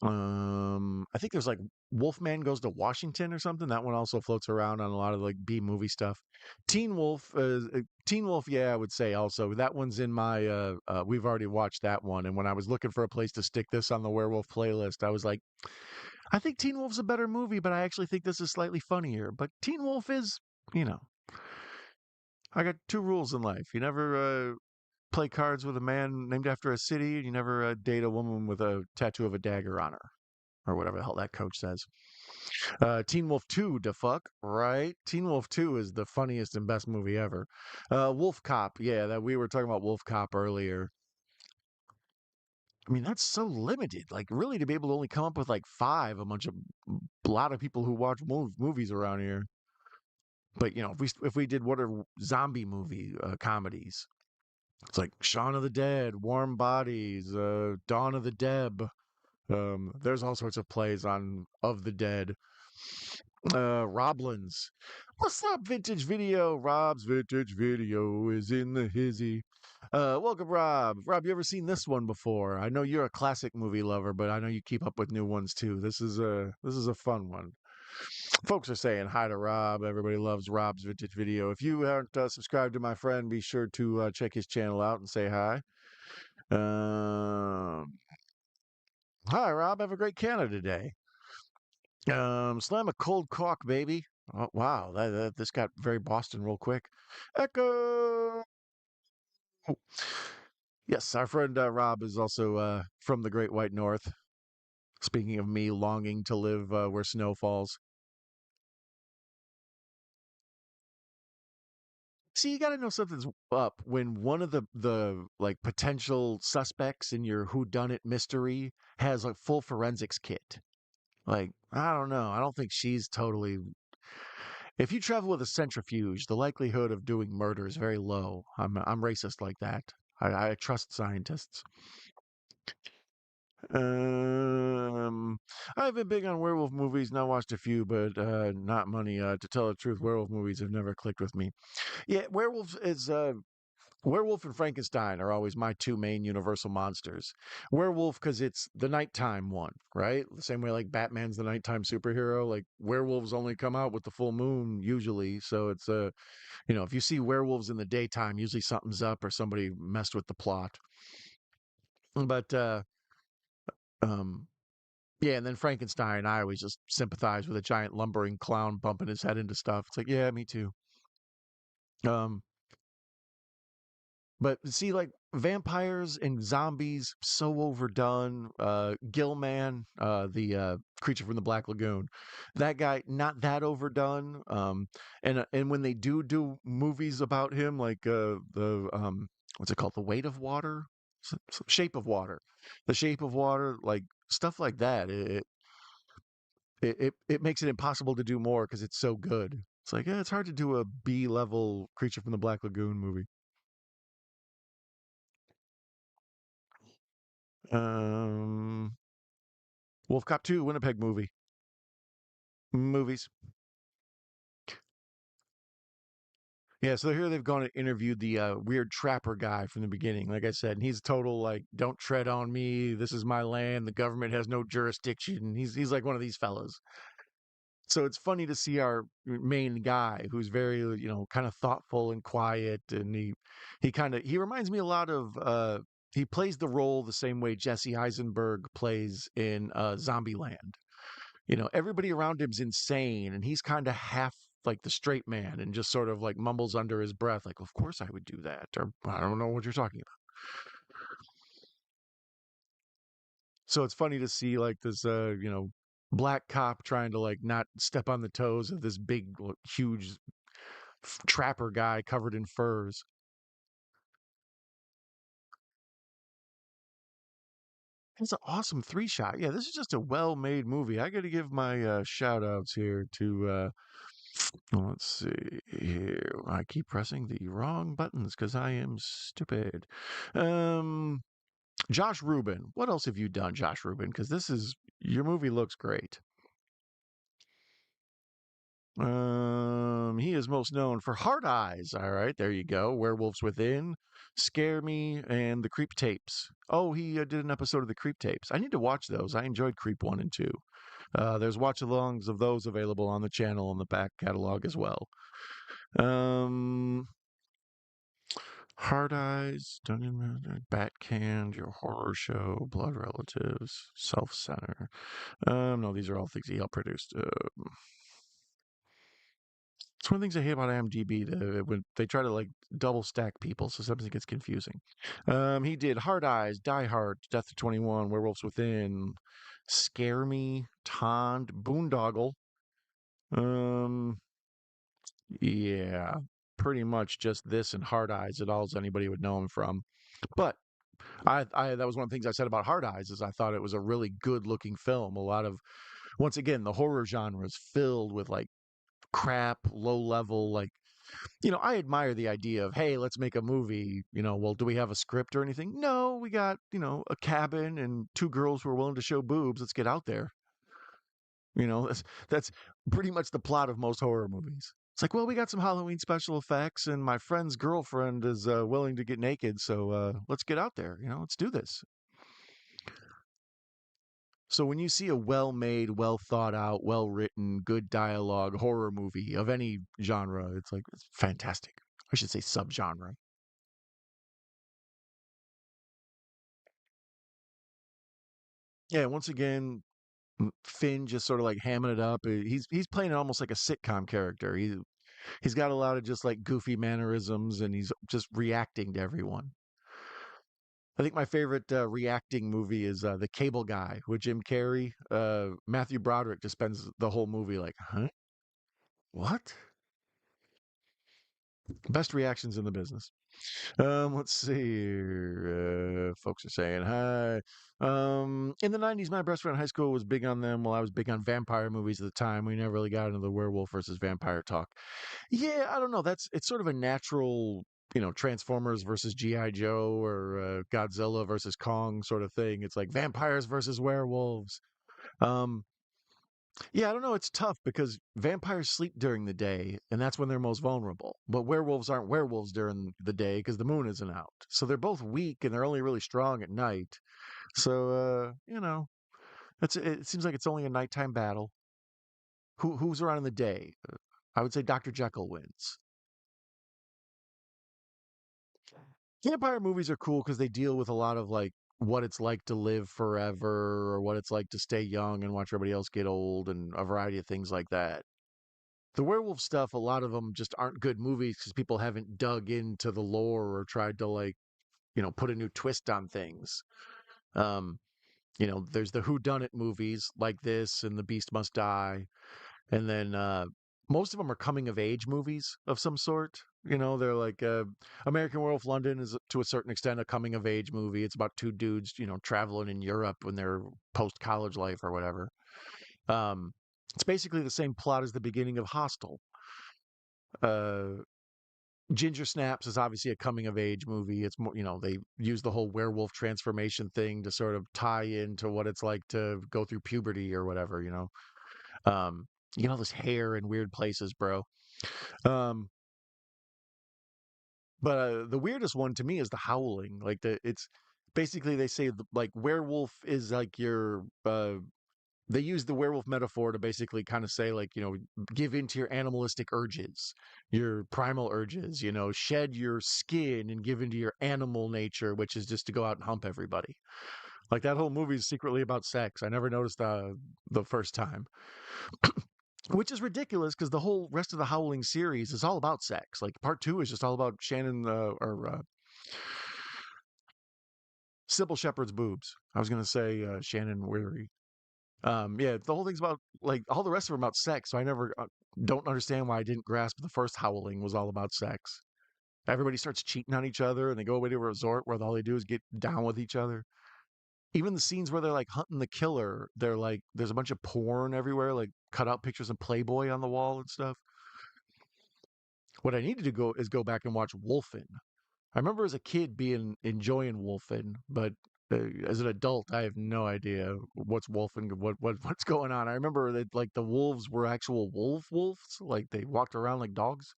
I think there's like Wolfman Goes to Washington or something. That one also floats around on a lot of like B movie stuff. Teen Wolf, yeah, I would say also that one's in my. We've already watched that one, and when I was looking for a place to stick this on the werewolf playlist, I was like, I think Teen Wolf's a better movie, but I actually think this is slightly funnier. But Teen Wolf is, you know, I got two rules in life: you never play cards with a man named after a city, and you never date a woman with a tattoo of a dagger on her or whatever the hell that coach says. Teen Wolf 2, da fuck, right? Teen Wolf 2 is the funniest and best movie ever. Wolf Cop, yeah, that we were talking about Wolf Cop earlier. I mean, that's so limited. Like, really, to be able to only come up with like five, a lot of people who watch movies around here. But you know, if we did what are zombie movie comedies, it's like Shaun of the Dead, Warm Bodies, Dawn of the Dead. There's all sorts of plays on of the dead. Roblins. What's up, Vintage Video? Rob's Vintage Video is in the hizzy. Welcome, Rob. Rob, you ever seen this one before? I know you're a classic movie lover, but I know you keep up with new ones too. This is a fun one. Folks are saying hi to Rob. Everybody loves Rob's Vintage Video. If you aren't subscribed to my friend, be sure to check his channel out and say hi. Um, Hi, Rob. Have a great Canada Day. Slam a cold caulk, baby. Oh, wow, this got very Boston real quick. Echo. Yes, our friend Rob is also from the Great White North. Speaking of me longing to live where snow falls. See, you got to know something's up when one of the like potential suspects in your whodunit mystery has a full forensics kit. Like, I don't know. I don't think she's totally. If you travel with a centrifuge, the likelihood of doing murder is very low. I'm racist like that. I trust scientists. Um, I've been big on werewolf movies. Now watched a few, but not many. To tell the truth, werewolf movies have never clicked with me. Yeah, Werewolf and Frankenstein are always my two main universal monsters. Werewolf because it's the nighttime one, right? The same way like Batman's the nighttime superhero. Like werewolves only come out with the full moon usually, so it's if you see werewolves in the daytime, usually something's up or somebody messed with the plot. But um, yeah, and then Frankenstein, I always just sympathize with a giant lumbering clown bumping his head into stuff. It's like, yeah, me too. Um, But see, like vampires and zombies, so overdone. Gilman, the creature from the Black Lagoon, that guy, not that overdone. And when they do movies about him, like the what's it called, The Weight of Water, Shape of Water, The Shape of Water, like stuff like that. It makes it impossible to do more because it's so good. It's like it's hard to do a B level creature from the Black Lagoon movie. Um, Wolf Cop 2, Winnipeg movie. Movies. Yeah, so here they've gone and interviewed the weird trapper guy from the beginning. Like I said, and he's total like, "Don't tread on me. This is my land. The government has no jurisdiction." He's like one of these fellows. So it's funny to see our main guy, who's very kind of thoughtful and quiet, and he reminds me a lot of he plays the role the same way Jesse Eisenberg plays in Zombieland. Everybody around him's insane, and he's kind of half like the straight man and just sort of like mumbles under his breath, like, "Of course I would do that," or "I don't know what you're talking about." So it's funny to see like this, black cop trying to like not step on the toes of this big, huge trapper guy covered in furs. It's an awesome three shot. Yeah, this is just a well made movie. I got to give my shout outs here to let's see here. I keep pressing the wrong buttons because I am stupid. Um, Josh Rubin. What else have you done, Josh Rubin? Because your movie looks great. He is most known for Hard Eyes. All right, there you go. Werewolves Within, Scare Me, and the Creep Tapes. Oh, he did an episode of the Creep Tapes. I need to watch those. I enjoyed Creep 1 and 2. There's watch-alongs of those available on the channel in the back catalog as well. Um, Hard Eyes, Dungeon Bat Canned, Your Horror Show, Blood Relatives, Self Center. No, these are all things he helped produce. It's one of the things I hate about IMDb, when they try to like double stack people, so sometimes it gets confusing. He did Hard Eyes, Die Hard, Death to 21, Werewolves Within, Scare Me, Tond, Boondoggle. Um, yeah, pretty much just this and Hard Eyes at all as anybody would know him from. But I that was one of the things I said about Hard Eyes is I thought it was a really good looking film. A lot of once again the horror genre is filled with like crap, low level like I admire the idea of, hey, let's make a movie. Well, do we have a script or anything? No, we got, a cabin and two girls who are willing to show boobs. Let's get out there. That's pretty much the plot of most horror movies. It's like, well, we got some Halloween special effects, and my friend's girlfriend is willing to get naked, so let's get out there. Let's do this. So when you see a well-made, well thought out, well written, good dialogue horror movie of any genre, it's like it's fantastic. I should say subgenre. Yeah, once again, Finn just sort of like hamming it up. He's playing it almost like a sitcom character. He's got a lot of just like goofy mannerisms, and he's just reacting to everyone. I think my favorite reacting movie is The Cable Guy with Jim Carrey. Matthew Broderick just spends the whole movie like, huh? What? Best reactions in the business. Let's see here. Folks are saying hi. In the 90s, my best friend in high school was big on them. While I was big on vampire movies at the time. We never really got into the werewolf versus vampire talk. Yeah, I don't know. It's sort of a natural, Transformers versus GI Joe or Godzilla versus Kong sort of thing. It's like vampires versus werewolves. Um, yeah, I don't know. It's tough because vampires sleep during the day, and that's when they're most vulnerable. But werewolves aren't werewolves during the day because the moon isn't out. So they're both weak and they're only really strong at night. So it seems like it's only a nighttime battle. Who's around in the day? I would say Dr. Jekyll wins. Vampire movies are cool because they deal with a lot of like what it's like to live forever or what it's like to stay young and watch everybody else get old and a variety of things like that. The werewolf stuff, a lot of them just aren't good movies because people haven't dug into the lore or tried to like, put a new twist on things. Um, there's the Who Done It movies like this and The Beast Must Die, and then most of them are coming of age movies of some sort. They're like American Werewolf London is to a certain extent a coming of age movie. It's about two dudes, traveling in Europe when they're post college life or whatever. Um, it's basically the same plot as the beginning of Hostel. Uh, Ginger Snaps is obviously a coming of age movie. It's more, they use the whole werewolf transformation thing to sort of tie into what it's like to go through puberty or whatever. Um, this hair in weird places, bro. Um, but the weirdest one to me is the howling. Like it's basically they say like werewolf is like your they use the werewolf metaphor to basically kind of say like give into your animalistic urges, your primal urges, shed your skin and give into your animal nature, which is just to go out and hump everybody. Like that whole movie is secretly about sex. I never noticed the first time, which is ridiculous because the whole rest of the Howling series is all about sex. Like part two is just all about Shannon or Sybil Shepherd's boobs. I was gonna say Shannon Weary. Yeah, the whole thing's about like all the rest of them about sex. So I never don't understand why I didn't grasp the first Howling was all about sex. Everybody starts cheating on each other, and they go away to a resort where all they do is get down with each other. Even the scenes where they're like hunting the killer, they're like there's a bunch of porn everywhere, like cut out pictures of Playboy on the wall and stuff. What I needed to go is go back and watch Wolfen. I remember as a kid being enjoying Wolfen, but as an adult, I have no idea what's Wolfen, what's going on. I remember that like the wolves were actual wolves, like they walked around like dogs.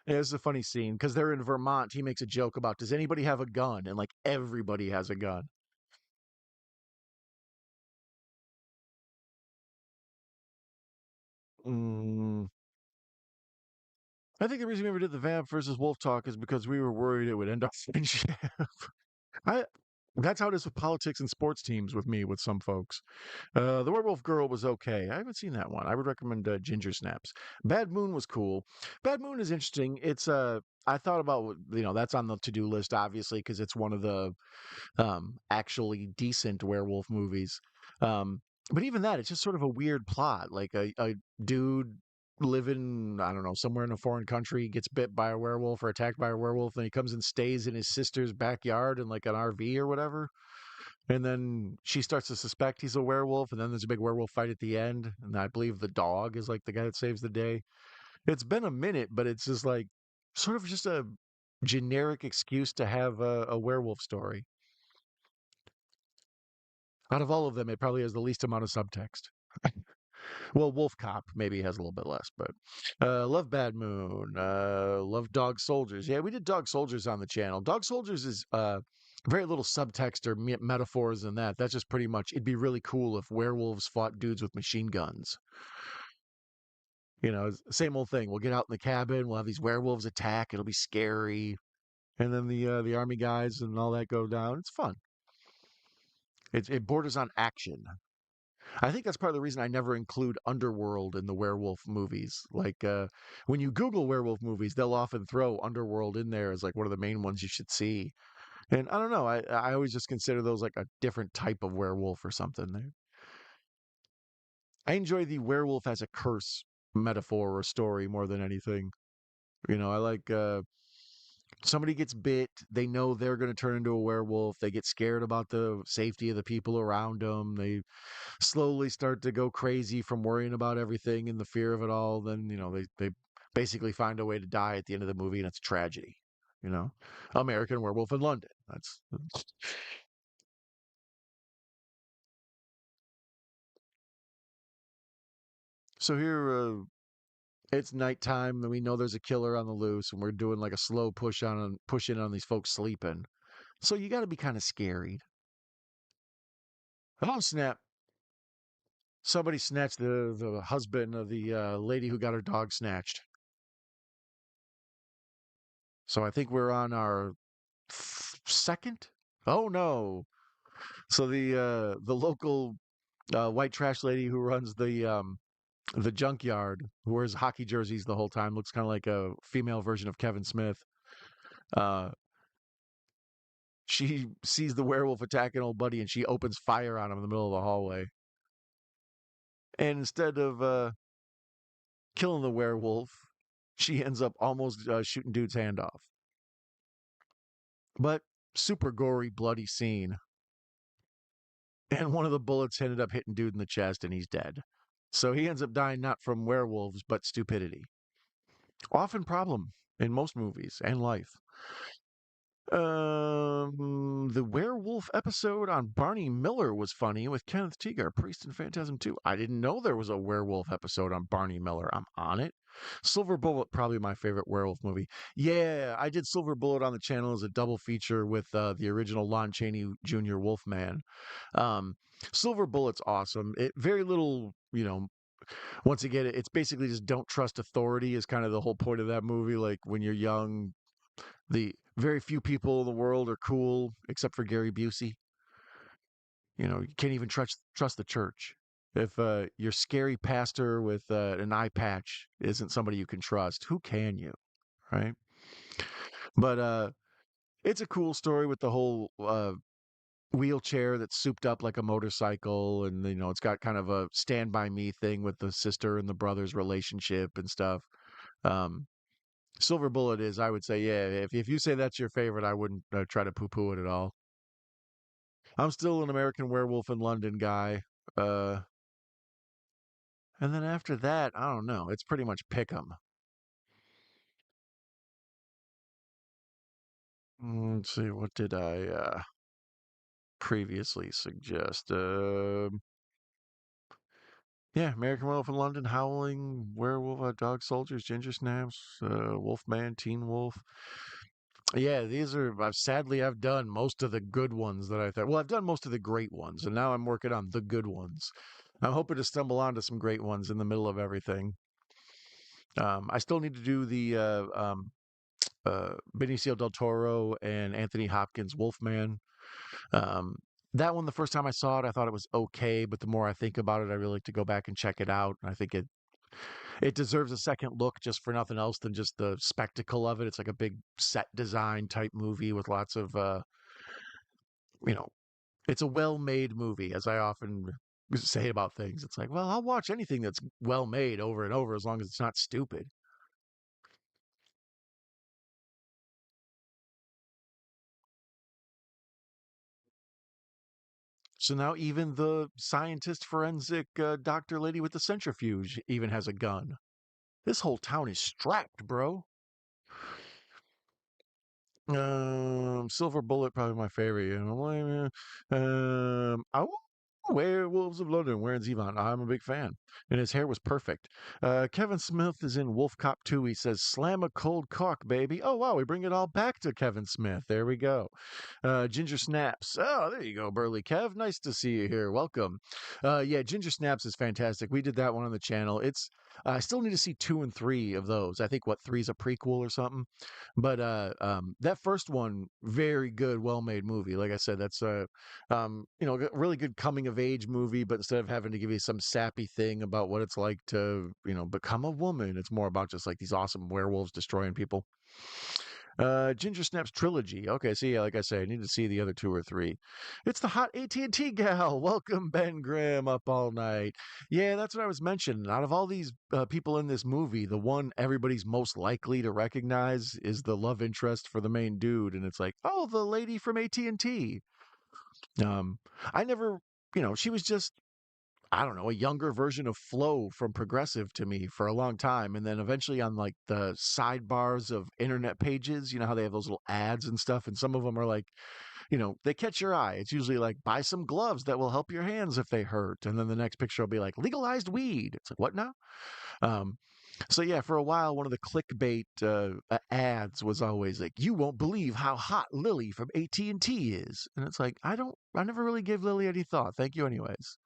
And it's a funny scene because they're in Vermont. He makes a joke about, does anybody have a gun? And like everybody has a gun. Mm, I think the reason we ever did the Vamp versus Wolf talk is because we were worried it would end our friendship. I that's how it is with politics and sports teams with me with some folks. The Werewolf Girl was okay. I haven't seen that one. I would recommend Ginger Snaps. Bad Moon was cool. Bad Moon is interesting. It's I thought about that's on the to do list obviously because it's one of the actually decent werewolf movies. Um, but even that, it's just sort of a weird plot. Like a dude living, I don't know, somewhere in a foreign country gets bit by a werewolf or attacked by a werewolf, and he comes and stays in his sister's backyard in like an RV or whatever. And then she starts to suspect he's a werewolf, and then there's a big werewolf fight at the end. And I believe the dog is like the guy that saves the day. It's been a minute, but it's just like sort of just a generic excuse to have a werewolf story. Out of all of them, it probably has the least amount of subtext. Well, Wolf Cop maybe has a little bit less, but love Bad Moon, love Dog Soldiers. Yeah, we did Dog Soldiers on the channel. Dog Soldiers is very little subtext or metaphors in that. That's just pretty much. It'd be really cool if werewolves fought dudes with machine guns. Same old thing. We'll get out in the cabin. We'll have these werewolves attack. It'll be scary, and then the army guys and all that go down. It's fun. It borders on action. I think that's part of the reason I never include Underworld in the werewolf movies. Like when you Google werewolf movies, they'll often throw Underworld in there as like one of the main ones you should see. And I don't know, I always just consider those like a different type of werewolf or something. I enjoy the werewolf as a curse metaphor or story more than anything. I like somebody gets bit, they know they're going to turn into a werewolf. They get scared about the safety of the people around them. They slowly start to go crazy from worrying about everything and the fear of it all. Then they basically find a way to die at the end of the movie, and it's a tragedy. You know, American Werewolf in London. That's so here. It's nighttime, and we know there's a killer on the loose, and we're doing like a slow push in on these folks sleeping. So you got to be kind of scary. Oh snap! Somebody snatched the husband of the lady who got her dog snatched. So I think we're on our second. Oh no! So the local white trash lady who runs the junkyard, who wears hockey jerseys the whole time, looks kind of like a female version of Kevin Smith. Uh, she sees the werewolf attacking old buddy, and she opens fire on him in the middle of the hallway. And instead of killing the werewolf, she ends up almost shooting dude's hand off. But super gory, bloody scene. And one of the bullets ended up hitting dude in the chest, and he's dead. So he ends up dying not from werewolves, but stupidity. Often problem in most movies and life. The werewolf episode on Barney Miller was funny with Kenneth Teagar, Priest and Phantasm 2. I didn't know there was a werewolf episode on Barney Miller. I'm on it. Silver Bullet, probably my favorite werewolf movie. Yeah, I did Silver Bullet on the channel as a double feature with the original Lon Chaney Jr. Wolfman. Um, Silver Bullet's awesome. It very little, once again, it's basically just don't trust authority is kind of the whole point of that movie. Like when you're young, the very few people in the world are cool except for Gary Busey. You can't even trust the church. If your scary pastor with an eye patch isn't somebody you can trust, who can you, right? But it's a cool story with the whole wheelchair that's souped up like a motorcycle, and it's got kind of a Stand By Me thing with the sister and the brother's relationship and stuff. Um, Silver Bullet is, I would say, yeah. If you say that's your favorite, I wouldn't try to poo poo it at all. I'm still an American Werewolf in London guy. Uh, and then after that, I don't know. It's pretty much pick 'em. Let's see, what did I previously suggest? Yeah, American Werewolf in London, Howling, Werewolf, Dog Soldiers, Ginger Snaps, Wolfman, Teen Wolf. Yeah, these are, sadly, I've done most of the good ones that I thought. Well, I've done most of the great ones, and now I'm working on the good ones. I'm hoping to stumble onto some great ones in the middle of everything. I still need to do the Benicio del Toro and Anthony Hopkins Wolfman. Um, that one, the first time I saw it, I thought it was okay, but the more I think about it, I really like to go back and check it out. And I think it deserves a second look just for nothing else than just the spectacle of it. It's like a big set design type movie with lots of you know, it's a well-made movie, as I often say about things. It's like, well, I'll watch anything that's well made over and over as long as it's not stupid. So now even the scientist forensic doctor lady with the centrifuge even has a gun. This whole town is strapped, bro. Silver Bullet, probably my favorite. Oh, Werewolves of London, wearing Zevon. I'm a big fan, and his hair was perfect. Kevin Smith is in Wolf Cop 2. He says, "Slam a cold cock, baby." Oh wow, we bring it all back to Kevin Smith. There we go. Ginger Snaps. Oh, there you go, Burly Kev. Nice to see you here. Welcome. Yeah, Ginger Snaps is fantastic. We did that one on the channel. I still need to see 2 and 3 of those. I think what three's a prequel or something. But that first one, very good, well-made movie. Like I said, that's a really good coming of age movie. But instead of having to give you some sappy thing about what it's like to become a woman, it's more about just like these awesome werewolves destroying people. Ginger Snaps trilogy. Okay, so yeah, like I say, I need to see the other 2 or 3. It's the hot AT&T gal. Welcome, Ben Grimm, up all night. Yeah, that's what I was mentioning. Out of all these people in this movie, the one everybody's most likely to recognize is the love interest for the main dude, and it's like, oh, the lady from AT&T. Um, I never, she was just I don't know, a younger version of Flo from Progressive to me for a long time. And then eventually on like the sidebars of internet pages, you know how they have those little ads and stuff. And some of them are like, they catch your eye. It's usually like, buy some gloves that will help your hands if they hurt. And then the next picture will be like, legalized weed. It's like, what now? Um, so yeah, for a while, one of the clickbait ads was always like, "You won't believe how hot Lily from AT&T is," and it's like, I never really gave Lily any thought. Thank you, anyways.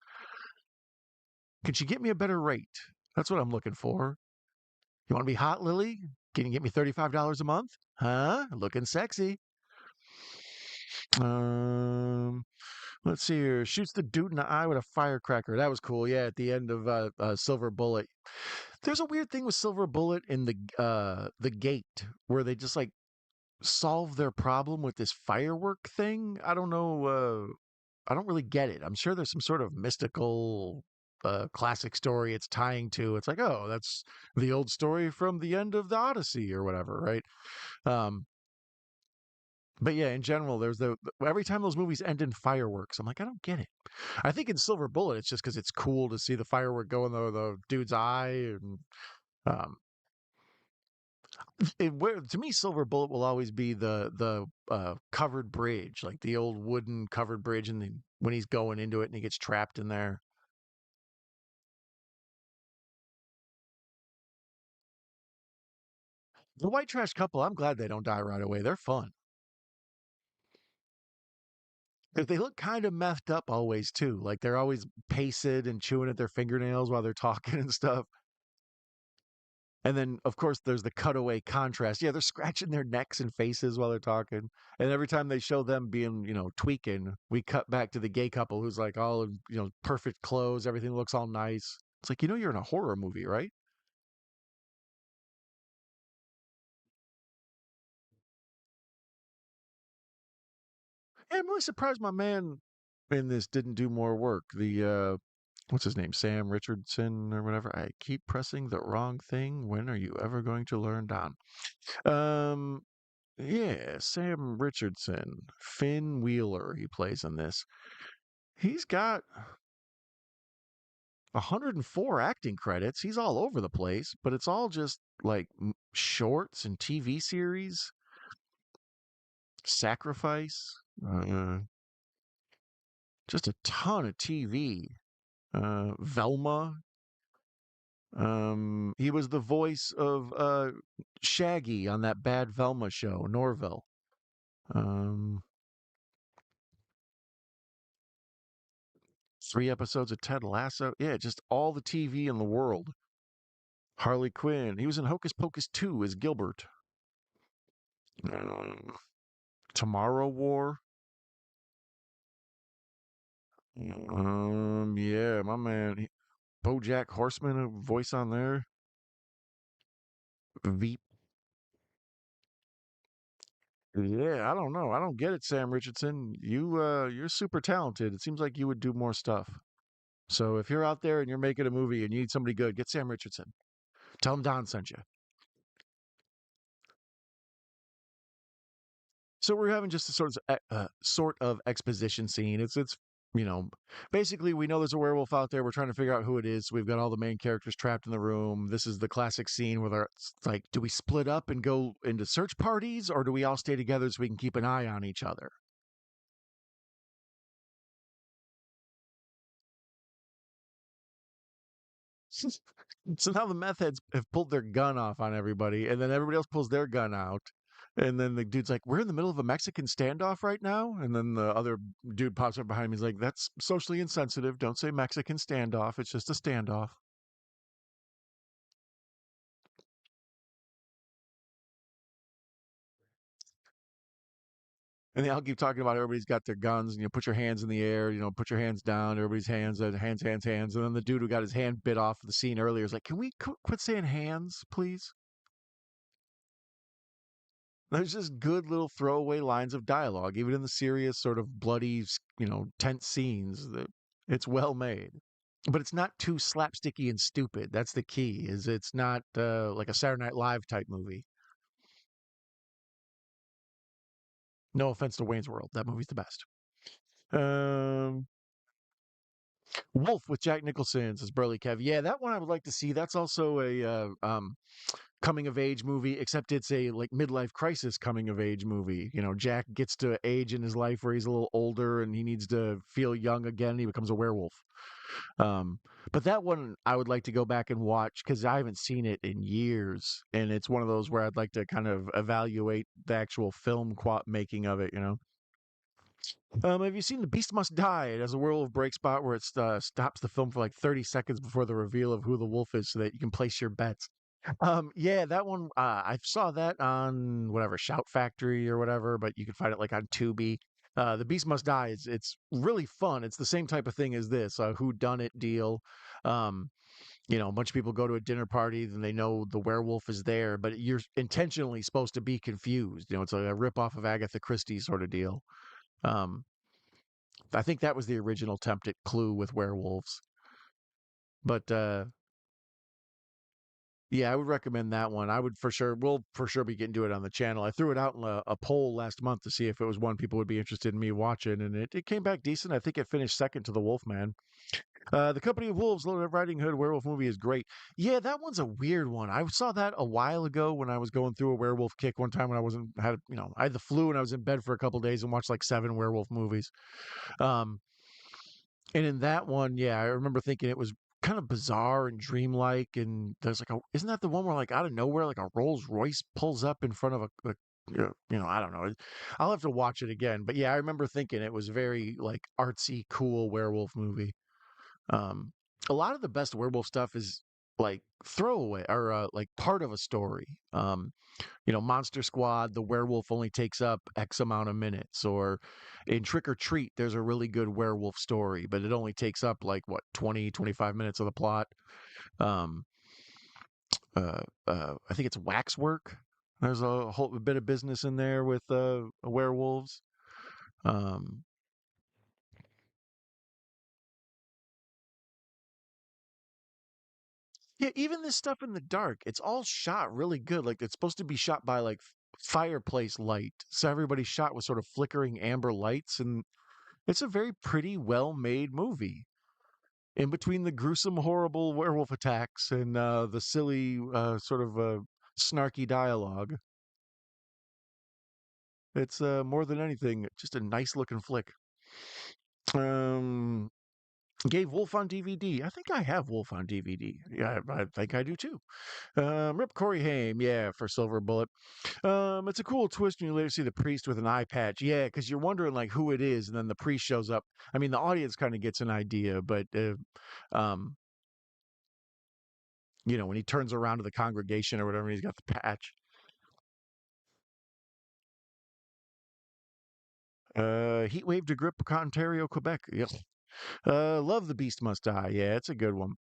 Can she get me a better rate? That's what I'm looking for. You want to be hot, Lily? Can you get me $35 a month? Huh? Looking sexy. Um, let's see here. Shoots the dude in the eye with a firecracker. That was cool. Yeah, at the end of Silver Bullet. There's a weird thing with Silver Bullet in the gate where they just like solve their problem with this firework thing. I don't know. I don't really get it. I'm sure there's some sort of mystical classic story it's tying to. It's like, oh, that's the old story from the end of the Odyssey or whatever, right? Um, But yeah, in general, there's every time those movies end in fireworks, I'm like, I don't get it. I think in Silver Bullet, it's just because it's cool to see the firework go in the dude's eye, and um, to me, Silver Bullet will always be the covered bridge, like the old wooden covered bridge, and when he's going into it and he gets trapped in there. The white trash couple, I'm glad they don't die right away. They're fun because they look kind of messed up always too. Like they're always pasted and chewing at their fingernails while they're talking and stuff. And then, of course, there's the cutaway contrast. Yeah, they're scratching their necks and faces while they're talking. And every time they show them being, tweaking, we cut back to the gay couple who's like all in, perfect clothes. Everything looks all nice. It's like, you're in a horror movie, right? Yeah, I'm really surprised my man in this didn't do more work. What's his name? Sam Richardson or whatever. I keep pressing the wrong thing. When are you ever going to learn, Don? Um, yeah, Sam Richardson, Finn Wheeler, he plays in this. He's got 104 acting credits. He's all over the place, but it's all just like shorts and TV series. Sacrifice, just a ton of TV. Velma. He was the voice of Shaggy on that bad Velma show, Norville. Um, 3 episodes of Ted Lasso. Yeah, just all the TV in the world. Harley Quinn. He was in Hocus Pocus 2 as Gilbert. Um, Tomorrow War. Yeah, my man. BoJack Horseman, a voice on there. Veep. Yeah, I don't know. I don't get it, Sam Richardson. You're super talented. It seems like you would do more stuff. So if you're out there and you're making a movie and you need somebody good, get Sam Richardson. Tell him Don sent you. So we're having just a sort of exposition scene. It's you know basically we know there's a werewolf out there. We're trying to figure out who it is. So we've got all the main characters trapped in the room. This is the classic scene where it's like, do we split up and go into search parties, or do we all stay together so we can keep an eye on each other? So now the meth heads have pulled their gun off on everybody, and then everybody else pulls their gun out. And then the dude's like, "We're in the middle of a Mexican standoff right now." And then the other dude pops up behind me. He's like, "That's socially insensitive. Don't say Mexican standoff. It's just a standoff." And they all keep talking about everybody's got their guns, and put your hands in the air, put your hands down. Everybody's hands, hands, hands, hands. And then the dude who got his hand bit off the scene earlier is like, "Can we quit saying hands, please?" There's just good little throwaway lines of dialogue, even in the serious, sort of bloody, tense scenes. That it's well made, but it's not too slapsticky and stupid. That's the key. Is it's not like a Saturday Night Live type movie. No offense to Wayne's World, that movie's the best. Um, Wolf with Jack Nicholson says Burley Kev. Yeah, that one I would like to see. That's also a coming of age movie, except it's a like midlife crisis coming of age movie. Jack gets to age in his life where he's a little older and he needs to feel young again. He becomes a werewolf. Um, but that one I would like to go back and watch because I haven't seen it in years, and it's one of those where I'd like to kind of evaluate the actual film making of it. Have you seen The Beast Must Die? It has a werewolf break spot where it stops the film for like 30 seconds before the reveal of who the wolf is, so that you can place your bets. Yeah, that one. I saw that on whatever Shout Factory or whatever, but you can find it like on Tubi. The Beast Must Die. It's really fun. It's the same type of thing as this, a who done it deal. Um, a bunch of people go to a dinner party, and they know the werewolf is there, but you're intentionally supposed to be confused. It's like a rip off of Agatha Christie sort of deal. Um, I think that was the original attempt at Clue with werewolves, but Yeah, I would recommend that one. I would for sure, we'll for sure be getting to it on the channel. I threw it out in a poll last month to see if it was one people would be interested in me watching, and it came back decent. I think it finished second to The Wolfman. The Company of Wolves, Little Red Riding Hood werewolf movie is great. Yeah, that one's a weird one. I saw that a while ago when I was going through a werewolf kick one time when I wasn't had I had the flu and I was in bed for a couple days and watched like seven werewolf movies. Um, and in that one, yeah, I remember thinking it was kind of bizarre and dreamlike. And there's like isn't that the one where like out of nowhere like a Rolls Royce pulls up in front of I don't know. I'll have to watch it again. But yeah, I remember thinking it was very like artsy, cool werewolf movie. Um, a lot of the best werewolf stuff is like throwaway or like part of a story. Monster Squad, the werewolf only takes up X amount of minutes, or in Trick or Treat, there's a really good werewolf story, but it only takes up like what 20-25 minutes of the plot. Um, I think it's Waxwork. There's a whole bit of business in there with werewolves. Um, Yeah, even this stuff in the dark, it's all shot really good. Like it's supposed to be shot by like fireplace light. So everybody's shot with sort of flickering amber lights, and it's a very pretty, well-made movie. In between the gruesome, horrible werewolf attacks and the silly sort of snarky dialogue, it's more than anything just a nice looking flick. Um, Gave Wolf on DVD. I think I have Wolf on DVD. Yeah, I think I do too. Rip Corey Haim, yeah, for Silver Bullet. It's a cool twist when you later see the priest with an eye patch. Yeah, because you're wondering like who it is, and then the priest shows up. I mean, the audience kind of gets an idea, but um, when he turns around to the congregation or whatever, and he's got the patch. Heat Wave to Grip, Ontario, Quebec. Yep. Love the Beast Must Die. Yeah, it's a good one.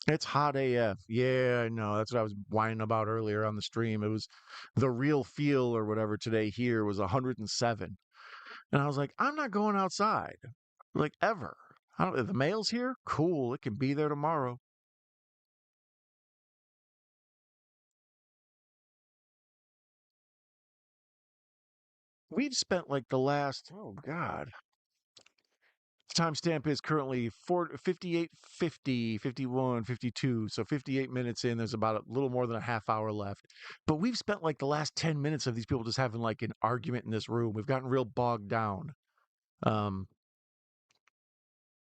It's hot AF. Yeah, I know. That's what I was whining about earlier on the stream. It was the real feel or whatever today here was 107. And I was like, I'm not going outside, like ever. I don't, the mail's here? Cool. It can be there tomorrow. We've spent like the last, oh God, timestamp is currently 58, 50, 51, 52. So 58 minutes in, there's about a little more than a half hour left. But we've spent like the last 10 minutes of these people just having like an argument in this room. We've gotten real bogged down. Um,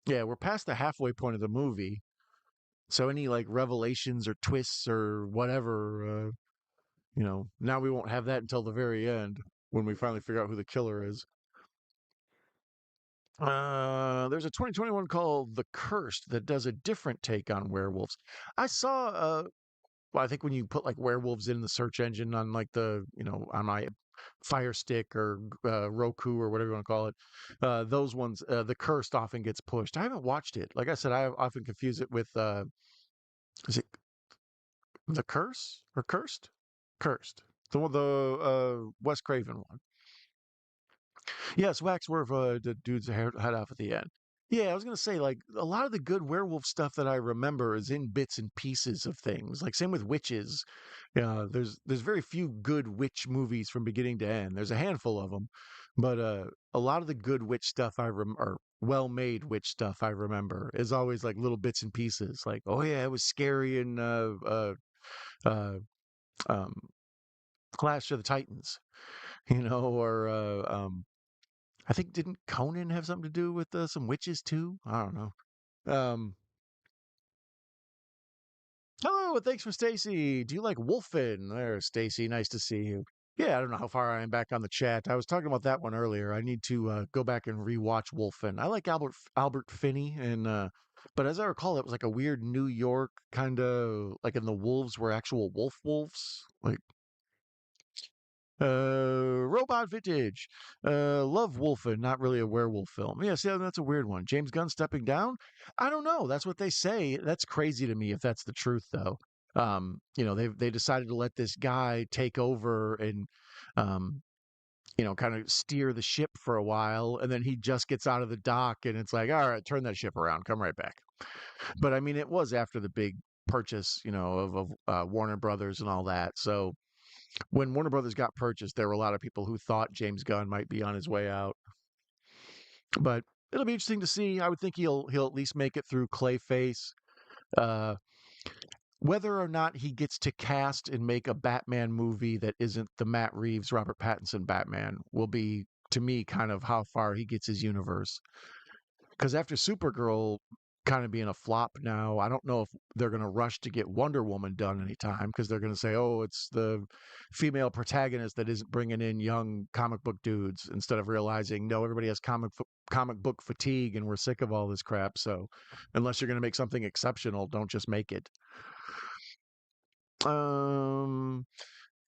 yeah, we're past the halfway point of the movie. So any like revelations or twists or whatever, now we won't have that until the very end when we finally figure out who the killer is. There's a 2021 called The Cursed that does a different take on werewolves. I saw, well, I think when you put like werewolves in the search engine on like on my Fire Stick or Roku or whatever you want to call it, those ones, The Cursed often gets pushed. I haven't watched it. Like I said, I often confuse it with, is it The Curse or Cursed? Cursed. The Wes Craven one. Yes, Waxworth, the dude's head off at the end. Yeah, I was gonna say, like, a lot of the good werewolf stuff that I remember is in bits and pieces of things. Like, same with witches. There's very few good witch movies from beginning to end. There's a handful of them, but a lot of the good witch stuff or well-made witch stuff I remember is always like little bits and pieces. Like, oh yeah, it was scary in uh, um, Clash of the Titans, or I think didn't Conan have something to do with some witches too? I don't know. Um, Hello, and thanks for Stacy. Do you like Wolfen? There, Stacy. Nice to see you. Yeah, I don't know how far I am back on the chat. I was talking about that one earlier. I need to go back and rewatch Wolfen. I like Albert Finney, and but as I recall, it was like a weird New York kind of like in the wolves were actual wolves. Like Robot Vintage. Love Wolfen, not really a werewolf film. Yeah, see, that's a weird one. James Gunn stepping down? I don't know. That's what they say. That's crazy to me if that's the truth, though. They decided to let this guy take over and, um, kind of steer the ship for a while, and then he just gets out of the dock, and it's like, all right, turn that ship around, come right back. But I mean, it was after the big purchase, of Warner Brothers and all that. So when Warner Brothers got purchased, there were a lot of people who thought James Gunn might be on his way out. But it'll be interesting to see. I would think he'll at least make it through Clayface. Uh, Whether or not he gets to cast and make a Batman movie that isn't the Matt Reeves, Robert Pattinson Batman will be, to me, kind of how far he gets his universe. Because after Supergirl kind of being a flop now, I don't know if they're going to rush to get Wonder Woman done anytime because they're going to say, oh, it's the female protagonist that isn't bringing in young comic book dudes instead of realizing, no, everybody has comic book fatigue and we're sick of all this crap. So unless you're going to make something exceptional, don't just make it. Um,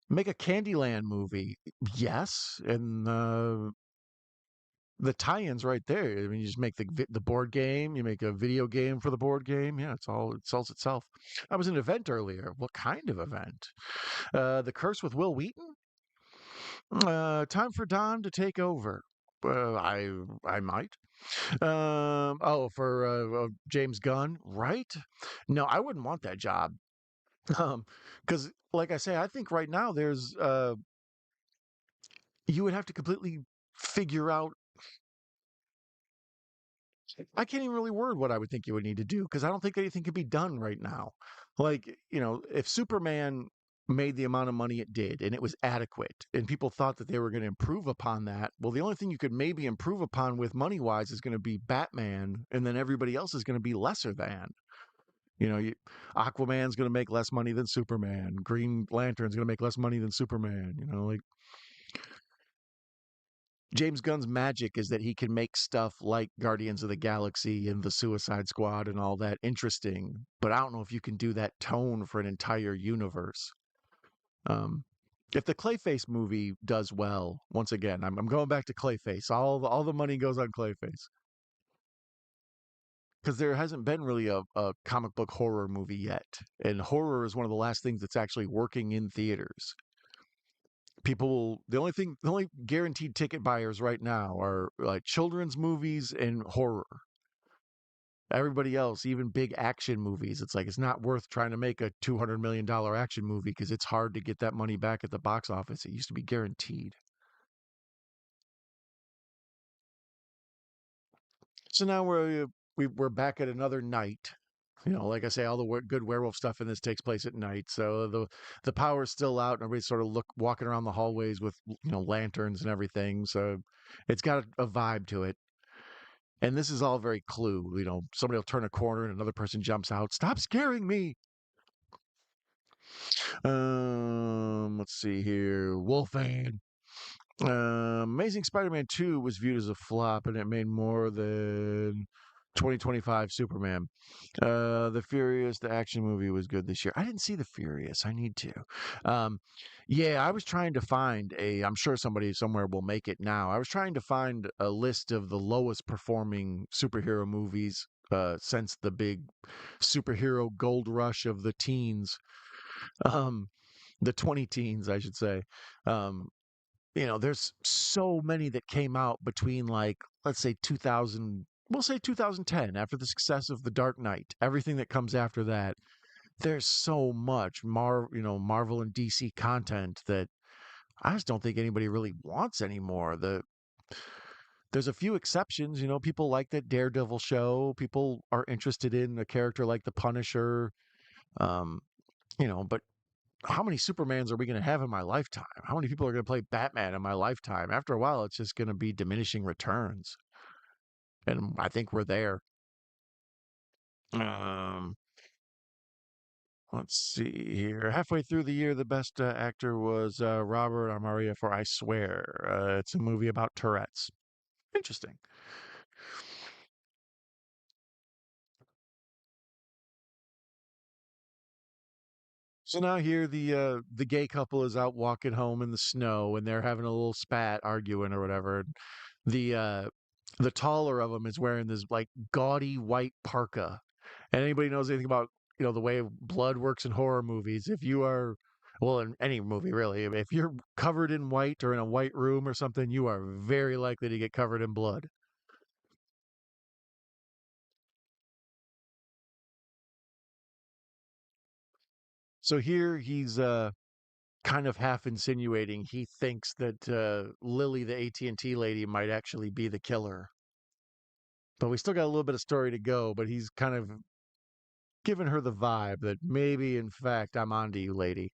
Make a Candyland movie. Yes, and the tie-ins right there. I mean, you just make the board game. You make a video game for the board game. Yeah, it sells itself. I was at an event earlier. What kind of event? The Curse with Will Wheaton. Time for Don to take over. I might. For James Gunn, right? No, I wouldn't want that job. Because like I say, I think right now there's you would have to completely figure out. I can't even really word what I would think you would need to do because I don't think anything can be done right now. Like, if Superman made the amount of money it did and it was adequate and people thought that they were going to improve upon that, well, the only thing you could maybe improve upon with money wise is going to be Batman, and then everybody else is going to be lesser than. Aquaman's going to make less money than Superman. Green Lantern's going to make less money than Superman. Like James Gunn's magic is that he can make stuff like Guardians of the Galaxy and the Suicide Squad and all that interesting, but I don't know if you can do that tone for an entire universe. Um, if the Clayface movie does well, once again, I'm going back to Clayface. All the money goes on Clayface because there hasn't been really a comic book horror movie yet, and horror is one of the last things that's actually working in theaters. The only guaranteed ticket buyers right now are like children's movies and horror. Everybody else, even big action movies, it's like it's not worth trying to make a $200 million action movie because it's hard to get that money back at the box office. It used to be guaranteed. So now we're back at another night. Like I say, all the good werewolf stuff in this takes place at night. So the power's still out, and everybody's sort of walking around the hallways with lanterns and everything. So it's got a vibe to it. And this is all very Clue. Somebody will turn a corner and another person jumps out. Stop scaring me. Let's see here. Wolfman. Amazing Spider-Man 2 was viewed as a flop, and it made more than 2025 Superman. The Furious, the action movie, was good this year. I didn't see the Furious. I need to. Um, yeah, I was trying to find I'm sure somebody somewhere will make it now. I was trying to find a list of the lowest performing superhero movies since the big superhero gold rush of the teens, um, the 20 teens, I should say. Um, there's so many that came out between like, let's say 2000, we'll say 2010, after the success of The Dark Knight. Everything that comes after that, there's so much Marvel and DC content that I just don't think anybody really wants anymore. There's a few exceptions, people like that Daredevil show. People are interested in a character like the Punisher. Um, but how many Supermans are we going to have in my lifetime? How many people are going to play Batman in my lifetime? After a while, it's just going to be diminishing returns. And I think we're there. Um, let's see here. Halfway through the year, the best actor was Robert Amaria for I Swear. It's a movie about Tourette's. Interesting. So now here the gay couple is out walking home in the snow and they're having a little spat arguing or whatever. The uh the taller of them is wearing this like gaudy white parka. And anybody knows anything about, the way blood works in horror movies, if you are, well, in any movie really, if you're covered in white or in a white room or something, you are very likely to get covered in blood. So here he's kind of half insinuating he thinks that Lily, the AT&T lady, might actually be the killer. But we still got a little bit of story to go, but he's kind of giving her the vibe that maybe, in fact, I'm onto you, lady.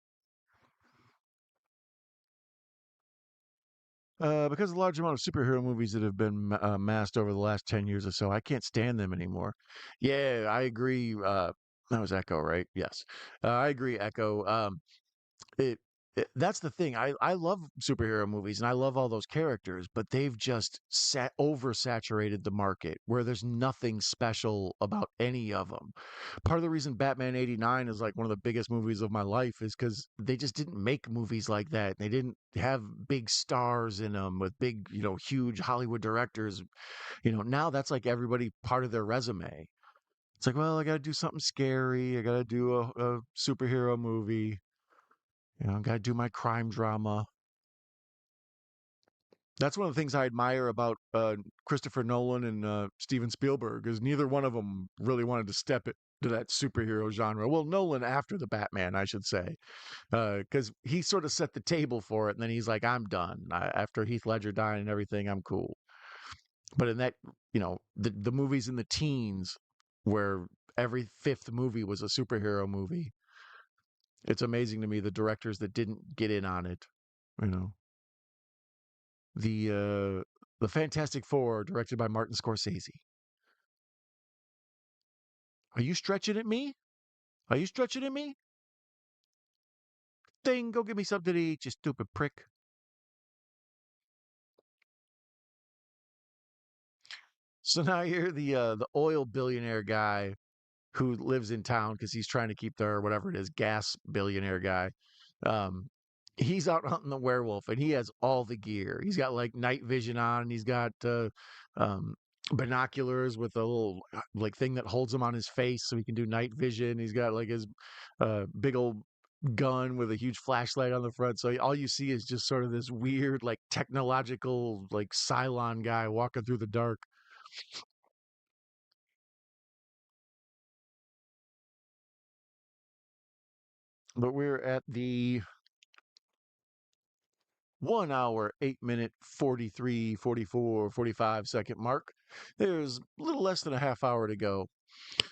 Because of the large amount of superhero movies that have been massed over the last 10 years or so, I can't stand them anymore. Yeah, I agree. That was Echo, right? Yes. I agree, Echo. It, that's the thing. I love superhero movies and I love all those characters, but they've just oversaturated the market where there's nothing special about any of them. Part of the reason Batman 89 is like one of the biggest movies of my life is because they just didn't make movies like that. They didn't have big stars in them with big, huge Hollywood directors. Now that's like everybody part of their resume. It's like, well, I got to do something scary. I got to do a superhero movie. Got to do my crime drama. That's one of the things I admire about Christopher Nolan and Steven Spielberg is neither one of them really wanted to step into that superhero genre. Well, Nolan after the Batman, I should say, because he sort of set the table for it, and then he's like, "I'm done." After Heath Ledger died and everything, I'm cool. But in that, the movies in the teens, where every fifth movie was a superhero movie, it's amazing to me the directors that didn't get in on it. You know, the Fantastic Four, directed by Martin Scorsese. Are you stretching at me? Are you stretching at me? Thing, go give me something to eat, you stupid prick. So now you're the oil billionaire guy who lives in town because he's trying to keep their whatever it is gas billionaire guy. Um, he's out hunting the werewolf and he has all the gear. He's got like night vision on. And he's got um, binoculars with a little like thing that holds him on his face so he can do night vision. He's got like his big old gun with a huge flashlight on the front. So all you see is just sort of this weird like technological like Cylon guy walking through the dark. But we're at the 1 hour, 8 minute, 43, 44, 45 second mark. There's a little less than a half hour to go.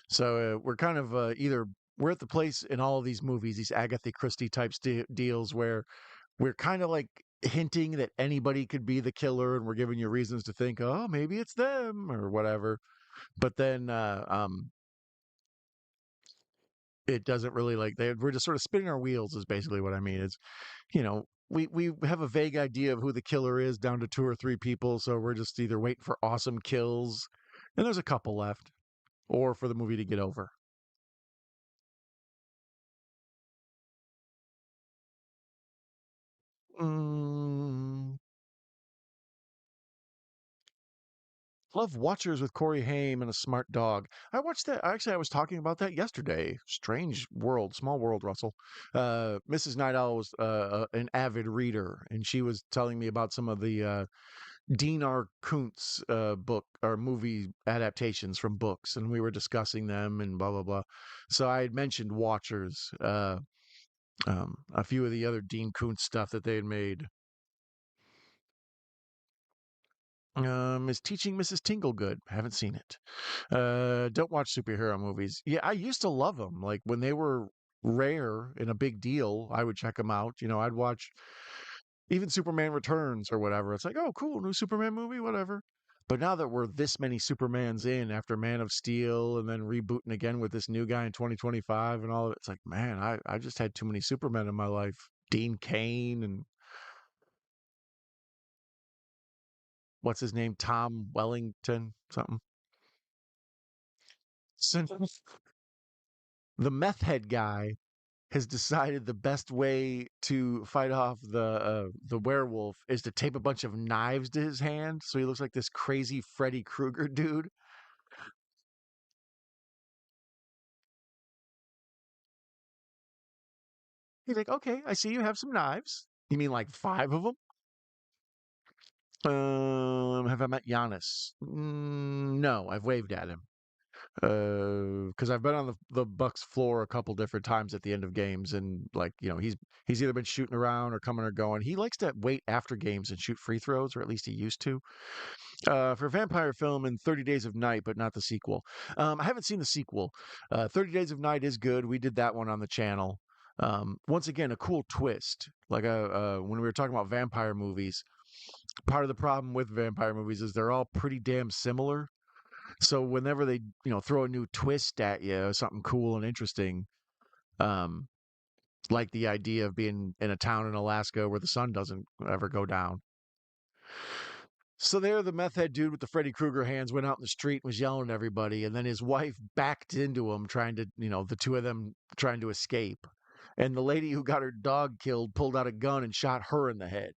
So we're kind of either we're at the place in all of these movies, these Agatha Christie type deals where we're kind of like hinting that anybody could be the killer and we're giving you reasons to think, oh, maybe it's them or whatever. But then it doesn't really we're just sort of spinning our wheels is basically what I mean. It's we have a vague idea of who the killer is down to two or three people, so we're just either waiting for awesome kills, and there's a couple left, or for the movie to get over. Mm, love Watchers with Corey Haim and a smart dog. I watched that. Actually, I was talking about that yesterday. Strange world, small world, Russell. Mrs. Night Owl was an avid reader, and she was telling me about some of the Dean R. Kuntz book or movie adaptations from books, and we were discussing them and blah blah blah. So I had mentioned Watchers, a few of the other Dean Kuntz stuff that they had made. Is Teaching Mrs. Tingle good? Haven't seen it. Don't watch superhero movies. Yeah, I used to love them. Like when they were rare and a big deal, I would check them out. I'd watch even Superman Returns or whatever. It's like, oh, cool, new Superman movie, whatever. But now that we're this many Supermans in after Man of Steel and then rebooting again with this new guy in 2025 and all of it, it's like, man, I just had too many Supermen in my life. Dean Kane and what's his name? Tom Wellington, something. So the meth head guy has decided the best way to fight off the werewolf is to tape a bunch of knives to his hand, so he looks like this crazy Freddy Krueger dude. He's like, okay, I see you have some knives. You mean like five of them? Have I met Giannis? No, I've waved at him. Because I've been on the Bucks floor a couple different times at the end of games, and like he's either been shooting around or coming or going. He likes to wait after games and shoot free throws, or at least he used to. For a vampire film in 30 Days of Night, but not the sequel. I haven't seen the sequel. 30 Days of Night is good. We did that one on the channel. Once again, a cool twist. Like when we were talking about vampire movies, part of the problem with vampire movies is they're all pretty damn similar. So whenever they, throw a new twist at you, something cool and interesting, um, like the idea of being in a town in Alaska where the sun doesn't ever go down. So there, the meth head dude with the Freddy Krueger hands went out in the street and was yelling at everybody, and then his wife backed into him, trying to, the two of them trying to escape. And the lady who got her dog killed pulled out a gun and shot her in the head.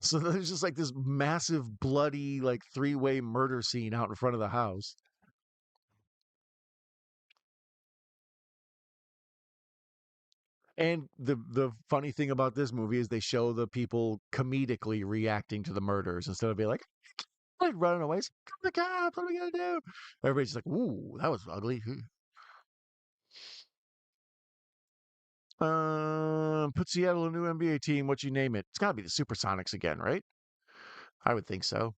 So there's just like this massive, bloody, like three-way murder scene out in front of the house. And the funny thing about this movie is they show the people comedically reacting to the murders instead of being like, "Like running away, come the cops, what are we gonna do?" Everybody's just like, "Ooh, that was ugly." Put Seattle a new NBA team. What you name it? It's got to be the Supersonics again, right? I would think so.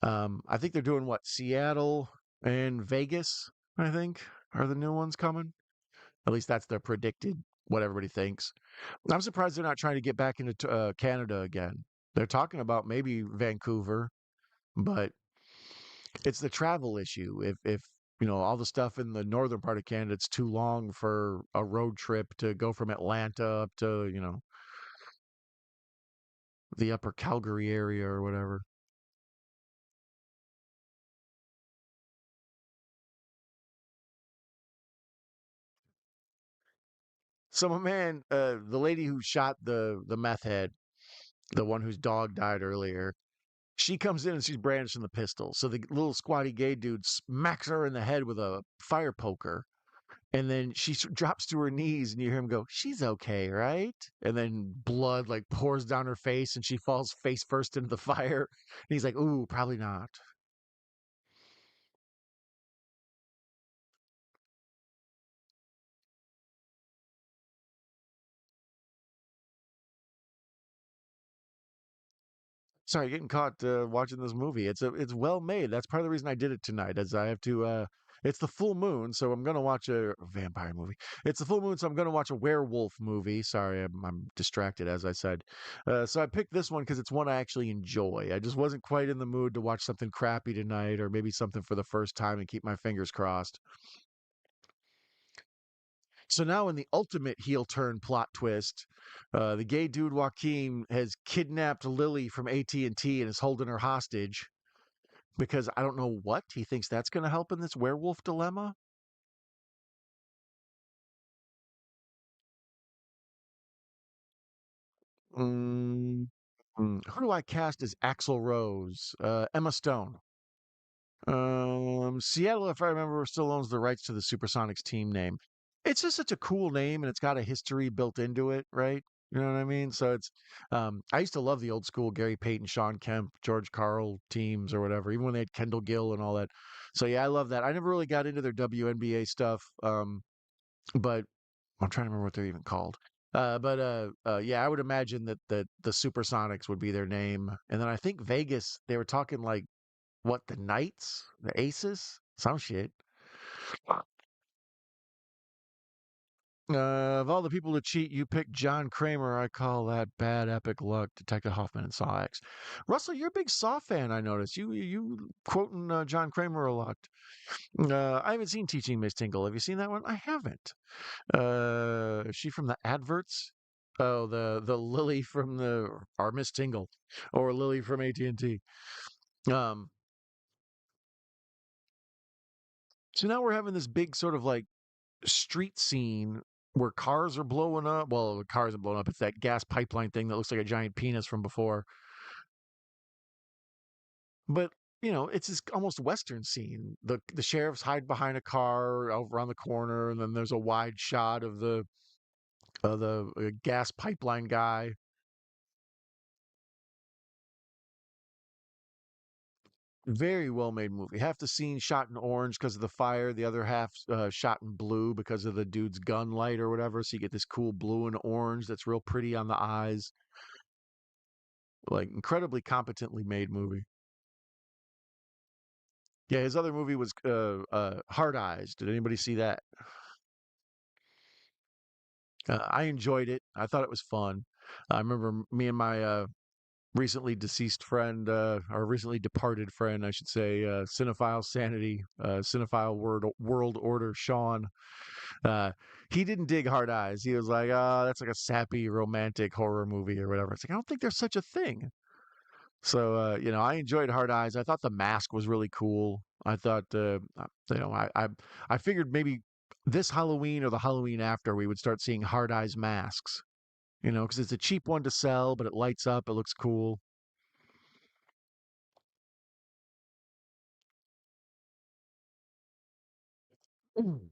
I think they're doing what? Seattle and Vegas, I think, are the new ones coming. At least that's their predicted, what everybody thinks. I'm surprised they're not trying to get back into Canada again. They're talking about maybe Vancouver, but it's the travel issue. If all the stuff in the northern part of Canada, it's too long for a road trip to go from Atlanta up to the upper Calgary area or whatever. So my man, the lady who shot the meth head, the one whose dog died earlier, she comes in and she's brandishing the pistol. So the little squatty gay dude smacks her in the head with a fire poker. And then she drops to her knees, and you hear him go, "She's okay, right?" And then blood like pours down her face, and she falls face first into the fire. And he's like, "Ooh, probably not." Sorry, getting caught watching this movie. It's well made. That's part of the reason I did it tonight, as I have to. It's the full moon, so I'm gonna watch a vampire movie. It's the full moon, so I'm gonna watch a werewolf movie. Sorry, I'm distracted, as I said. So I picked this one because it's one I actually enjoy. I just wasn't quite in the mood to watch something crappy tonight, or maybe something for the first time, and keep my fingers crossed. So now, in the ultimate heel turn plot twist, the gay dude Joaquin has kidnapped Lily from AT&T and is holding her hostage because I don't know what he thinks that's going to help in this werewolf dilemma. Mm, who do I cast as Axl Rose? Emma Stone. Seattle, if I remember, still owns the rights to the Supersonics team name. It's just such a cool name, and it's got a history built into it, right? You know what I mean? So it's. I used to love the old school Gary Payton, Sean Kemp, George Carl teams or whatever, even when they had Kendall Gill and all that. So yeah, I love that. I never really got into their WNBA stuff, but I'm trying to remember what they're even called. Yeah, I would imagine that the Supersonics would be their name, and then I think Vegas. They were talking like what, the Knights, the Aces, some shit. Of all the people to cheat, you picked John Kramer. I call that bad epic luck. Detective Hoffman and Saw X. Russell, you're a big Saw fan. I noticed you quoting John Kramer a lot. I haven't seen Teaching Miss Tingle. Have you seen that one? I haven't. Is she from the adverts? Oh, the Lily from the our Miss Tingle, or Lily from AT&T. Um, so now we're having this big sort of like street scene where cars are blowing up. Well, the cars are blowing up. It's that gas pipeline thing that looks like a giant penis from before. But it's this almost western scene. The sheriffs hide behind a car over around the corner, and then there's a wide shot of the gas pipeline guy. Very well made movie. Half the scene shot in orange because of the fire, the other half shot in blue because of the dude's gun light or whatever. So you get this cool blue and orange that's real pretty on the eyes. Like incredibly competently made movie. Yeah, his other movie was Hard Eyes. Did anybody see that? I enjoyed it. I thought it was fun. I remember me and my recently deceased friend, or recently departed friend, I should say, Cinephile Sanity, Cinephile World Order, Sean. Uh, he didn't dig Hard Eyes. He was like, that's like a sappy romantic horror movie or whatever. It's like, I don't think there's such a thing. So, I enjoyed Hard Eyes. I thought the mask was really cool. I thought, I figured maybe this Halloween or the Halloween after we would start seeing Hard Eyes masks, because it's a cheap one to sell, but it lights up. It looks cool. Mm.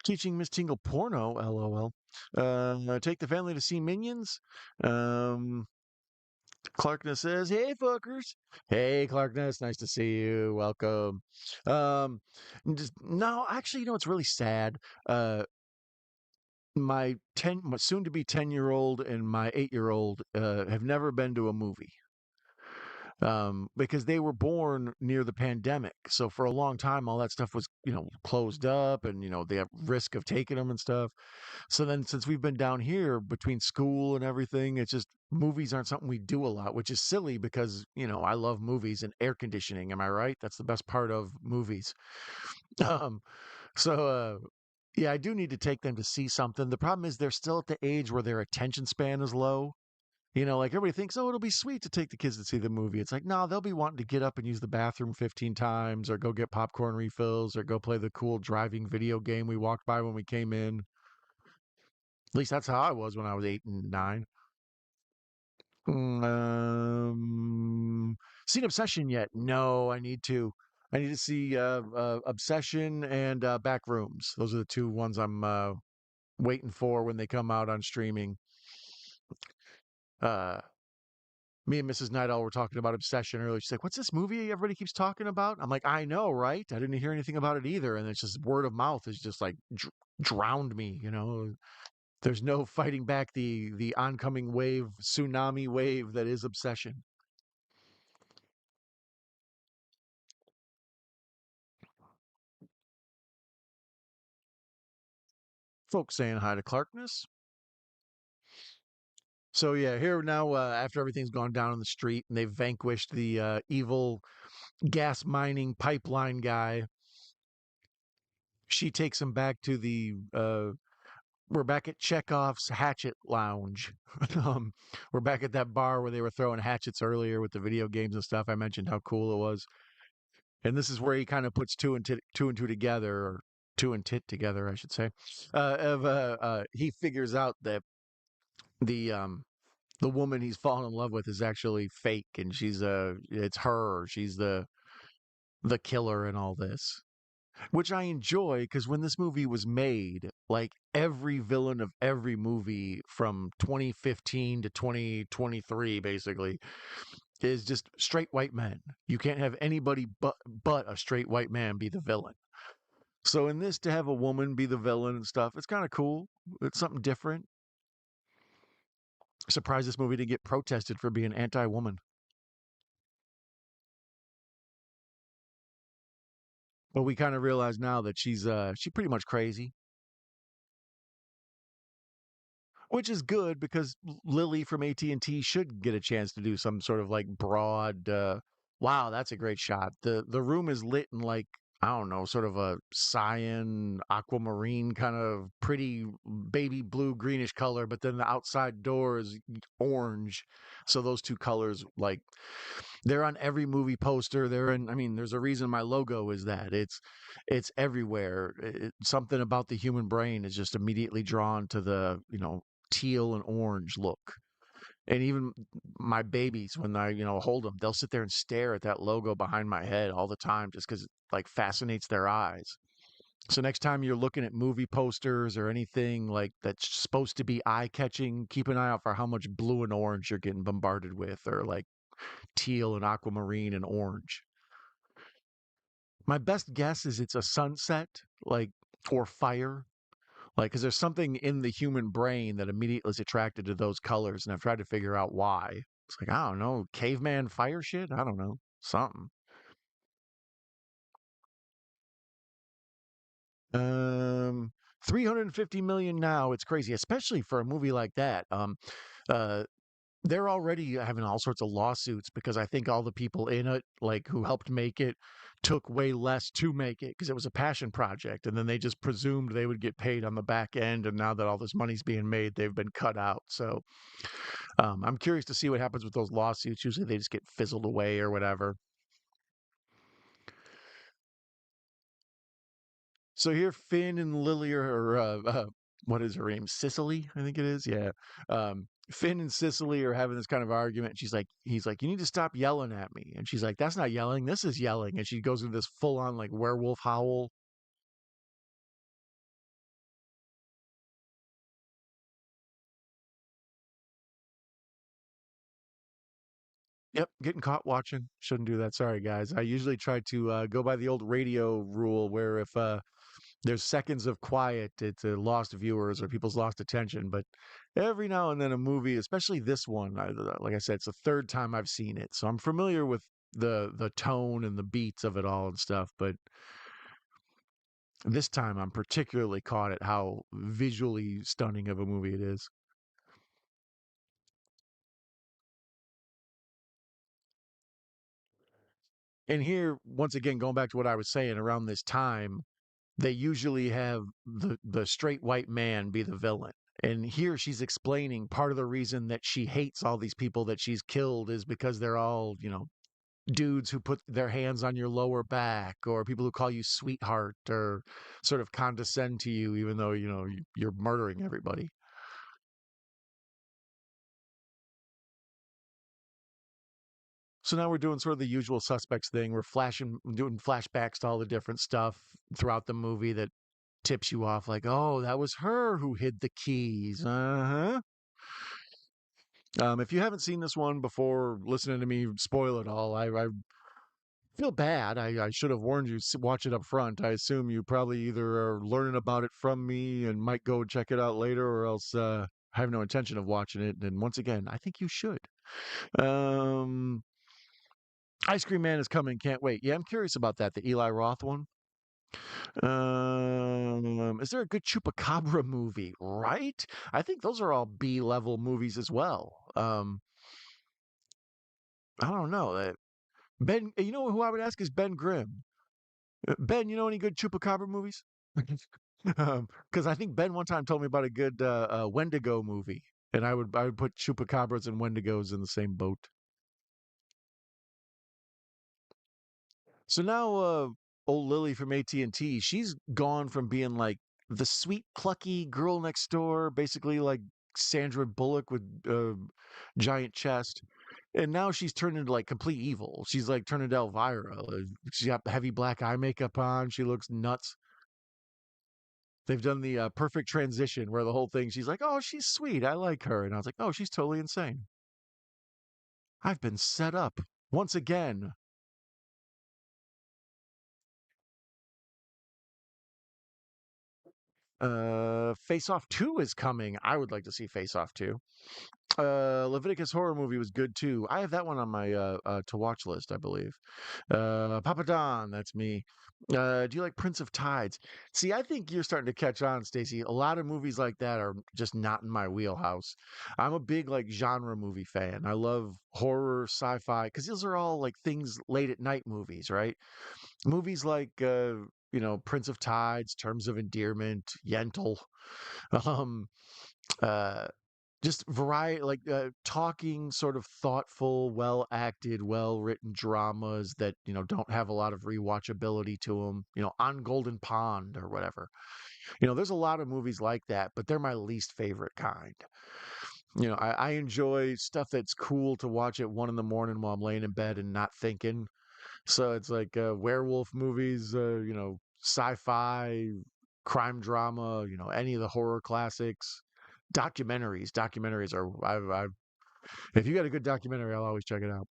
Teaching Miss Tingle porno, lol. Take the family to see Minions. Um, Clarkness says, "Hey, fuckers." Hey, Clarkness, nice to see you. Welcome. Um, no, actually, it's really sad. Uh, my soon to be 10-year-old and my 8-year-old have never been to a movie. Because they were born near the pandemic. So for a long time, all that stuff was, closed up and, they have risk of taking them and stuff. So then since we've been down here between school and everything, it's just movies aren't something we do a lot, which is silly because, I love movies and air conditioning. Am I right? That's the best part of movies. Um, so yeah, I do need to take them to see something. The problem is they're still at the age where their attention span is low. Like everybody thinks, oh, it'll be sweet to take the kids to see the movie. It's like, no, they'll be wanting to get up and use the bathroom 15 times or go get popcorn refills or go play the cool driving video game we walked by when we came in. At least that's how I was when I was 8 and 9. Seen Obsession yet? No, I need to. I need to see Obsession and Back Rooms. Those are the two ones I'm waiting for when they come out on streaming. Uh, Me and Mrs. Night Owl were talking about Obsession earlier. She's like, "What's this movie everybody keeps talking about?" I'm like, "I know, right? I didn't hear anything about it either." And it's just word of mouth is just like drowned me. There's no fighting back the oncoming wave, tsunami wave that is Obsession. Folks saying hi to Clarkness. So yeah, here now after everything's gone down in the street and they've vanquished the evil gas mining pipeline guy, she takes him back to the we're back at Chekhov's Hatchet Lounge. um, we're back at that bar where they were throwing hatchets earlier with the video games and stuff. I mentioned how cool it was, and this is where he kind of puts two and two together, or two and tit together, I should say. He figures out that the um, the woman he's fallen in love with is actually fake, and it's her. She's the killer in all this. Which I enjoy because when this movie was made, like every villain of every movie from 2015 to 2023, basically, is just straight white men. You can't have anybody but a straight white man be the villain. So in this, to have a woman be the villain and stuff, it's kind of cool. It's something different. Surprised this movie didn't get protested for being anti-woman. But we kind of realize now that she's pretty much crazy. Which is good because Lily from AT&T should get a chance to do some sort of like broad wow, that's a great shot. The room is lit in like I don't know, sort of a cyan, aquamarine kind of pretty baby blue greenish color, but then the outside door is orange. So those two colors like they're on every movie poster. I mean, there's a reason my logo is that. It's everywhere. Something about the human brain is just immediately drawn to the, teal and orange look. And even my babies, when I, hold them, they'll sit there and stare at that logo behind my head all the time just because it like fascinates their eyes. So next time you're looking at movie posters or anything like that's supposed to be eye-catching, keep an eye out for how much blue and orange you're getting bombarded with, or like teal and aquamarine and orange. My best guess is it's a sunset, like, or fire, like, because there's something in the human brain that immediately is attracted to those colors, and I've tried to figure out why. It's like, I don't know, caveman fire shit? I don't know, something. 350 million now. It's crazy, especially for a movie like that. Uh, they're already having all sorts of lawsuits because I think all the people in it, like who helped make it, took way less to make it because it was a passion project, and then they just presumed they would get paid on the back end. And now that all this money's being made, they've been cut out. So I'm curious to see what happens with those lawsuits. Usually they just get fizzled away or whatever. So here, Finn and Lily what is her name? Cicely, I think it is. Yeah. Finn and Cicely are having this kind of argument. He's like, you need to stop yelling at me. And she's like, that's not yelling. This is yelling. And she goes into this full on like werewolf howl. Yep. Getting caught watching. Shouldn't do that. Sorry, guys. I usually try to go by the old radio rule where if there's seconds of quiet, it's lost viewers or people's lost attention. But every now and then a movie, especially this one, like I said, it's the third time I've seen it, so I'm familiar with the tone and the beats of it all and stuff. But this time I'm particularly caught at how visually stunning of a movie it is. And here, once again, going back to what I was saying, around this time, they usually have the straight white man be the villain. And here she's explaining part of the reason that she hates all these people that she's killed is because they're all, dudes who put their hands on your lower back, or people who call you sweetheart, or sort of condescend to you even though, you're murdering everybody. So now we're doing sort of the usual suspects thing. We're doing flashbacks to all the different stuff throughout the movie that tips you off like, oh, that was her who hid the keys. Uh-huh. If you haven't seen this one before listening to me spoil it all, I feel bad. I should have warned you, watch it up front. I assume you probably either are learning about it from me and might go check it out later, or else have no intention of watching it. And once again, I think you should. Um, Ice Cream Man is coming. Can't wait. Yeah, I'm curious about that. The Eli Roth one. Is there a good Chupacabra movie? Right? I think those are all B level movies as well. I don't know. Ben, you know who I would ask is Ben Grimm. Ben, you know any good Chupacabra movies? Because I think Ben one time told me about a good Wendigo movie, and I would put Chupacabras and Wendigos in the same boat. So now, old Lily from AT&T, she's gone from being like the sweet, plucky girl next door, basically like Sandra Bullock with giant chest, and now she's turned into like complete evil. She's like turned into Elvira. She's got heavy black eye makeup on. She looks nuts. They've done the perfect transition where the whole thing, she's like, oh, she's sweet. I like her. And I was like, oh, she's totally insane. I've been set up once again. Face Off 2 is coming. I would like to see Face Off 2. Leviticus horror movie was good too. I have that one on my to watch list, I believe. Papa Don, that's me. Do you like Prince of Tides? See, I think you're starting to catch on, Stacey. A lot of movies like that are just not in my wheelhouse. I'm a big like genre movie fan. I love horror, sci-fi, because those are all like things late at night movies, right? Movies like Prince of Tides, Terms of Endearment, Yentl. Um, uh, just variety, like talking, sort of thoughtful, well acted, well written dramas that don't have a lot of rewatchability to them. On Golden Pond or whatever. There's a lot of movies like that, but they're my least favorite kind. I enjoy stuff that's cool to watch at 1 in the morning while I'm laying in bed and not thinking. So it's like werewolf movies, sci-fi, crime drama, any of the horror classics, documentaries. Documentaries are if you got a good documentary, I'll always check it out.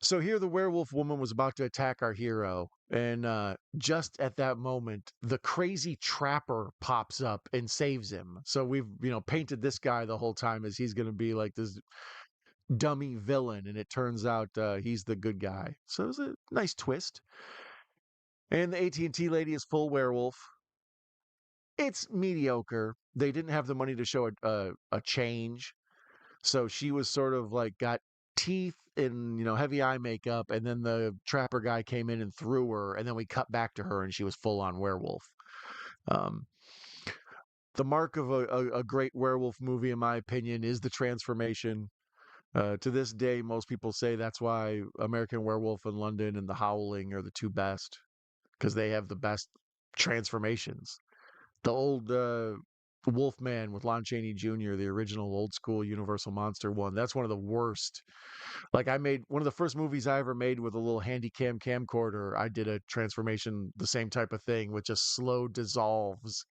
So here, the werewolf woman was about to attack our hero, and just at that moment, the crazy trapper pops up and saves him. So we've painted this guy the whole time as he's going to be like this dummy villain, and it turns out he's the good guy. So it was a nice twist. And the AT&T lady is full werewolf. It's mediocre. They didn't have the money to show a change, so she was sort of like got teeth and heavy eye makeup, and then the trapper guy came in and threw her, and then we cut back to her, and she was full on werewolf. Um, the mark of a great werewolf movie, in my opinion, is the transformation. To this day, most people say that's why American Werewolf in London and The Howling are the two best, because they have the best transformations. The old Wolfman with Lon Chaney Jr., the original old school Universal Monster one, that's one of the worst. Like, I made one of the first movies I ever made with a little handy camcorder. I did a transformation, the same type of thing, which just slow dissolves.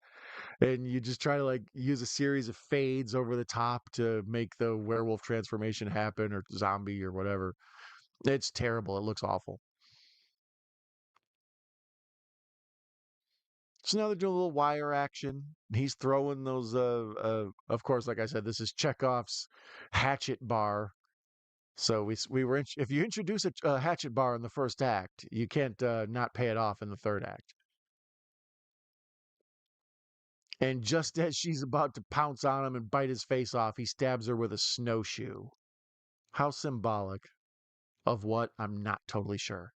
And you just try to like use a series of fades over the top to make the werewolf transformation happen, or zombie or whatever. It's terrible. It looks awful. So now they're doing a little wire action. He's throwing those. Of course, like I said, this is Chekhov's hatchet bar. So if you introduce a hatchet bar in the first act, you can't not pay it off in the third act. And just as she's about to pounce on him and bite his face off, he stabs her with a snowshoe. How symbolic of what? I'm not totally sure.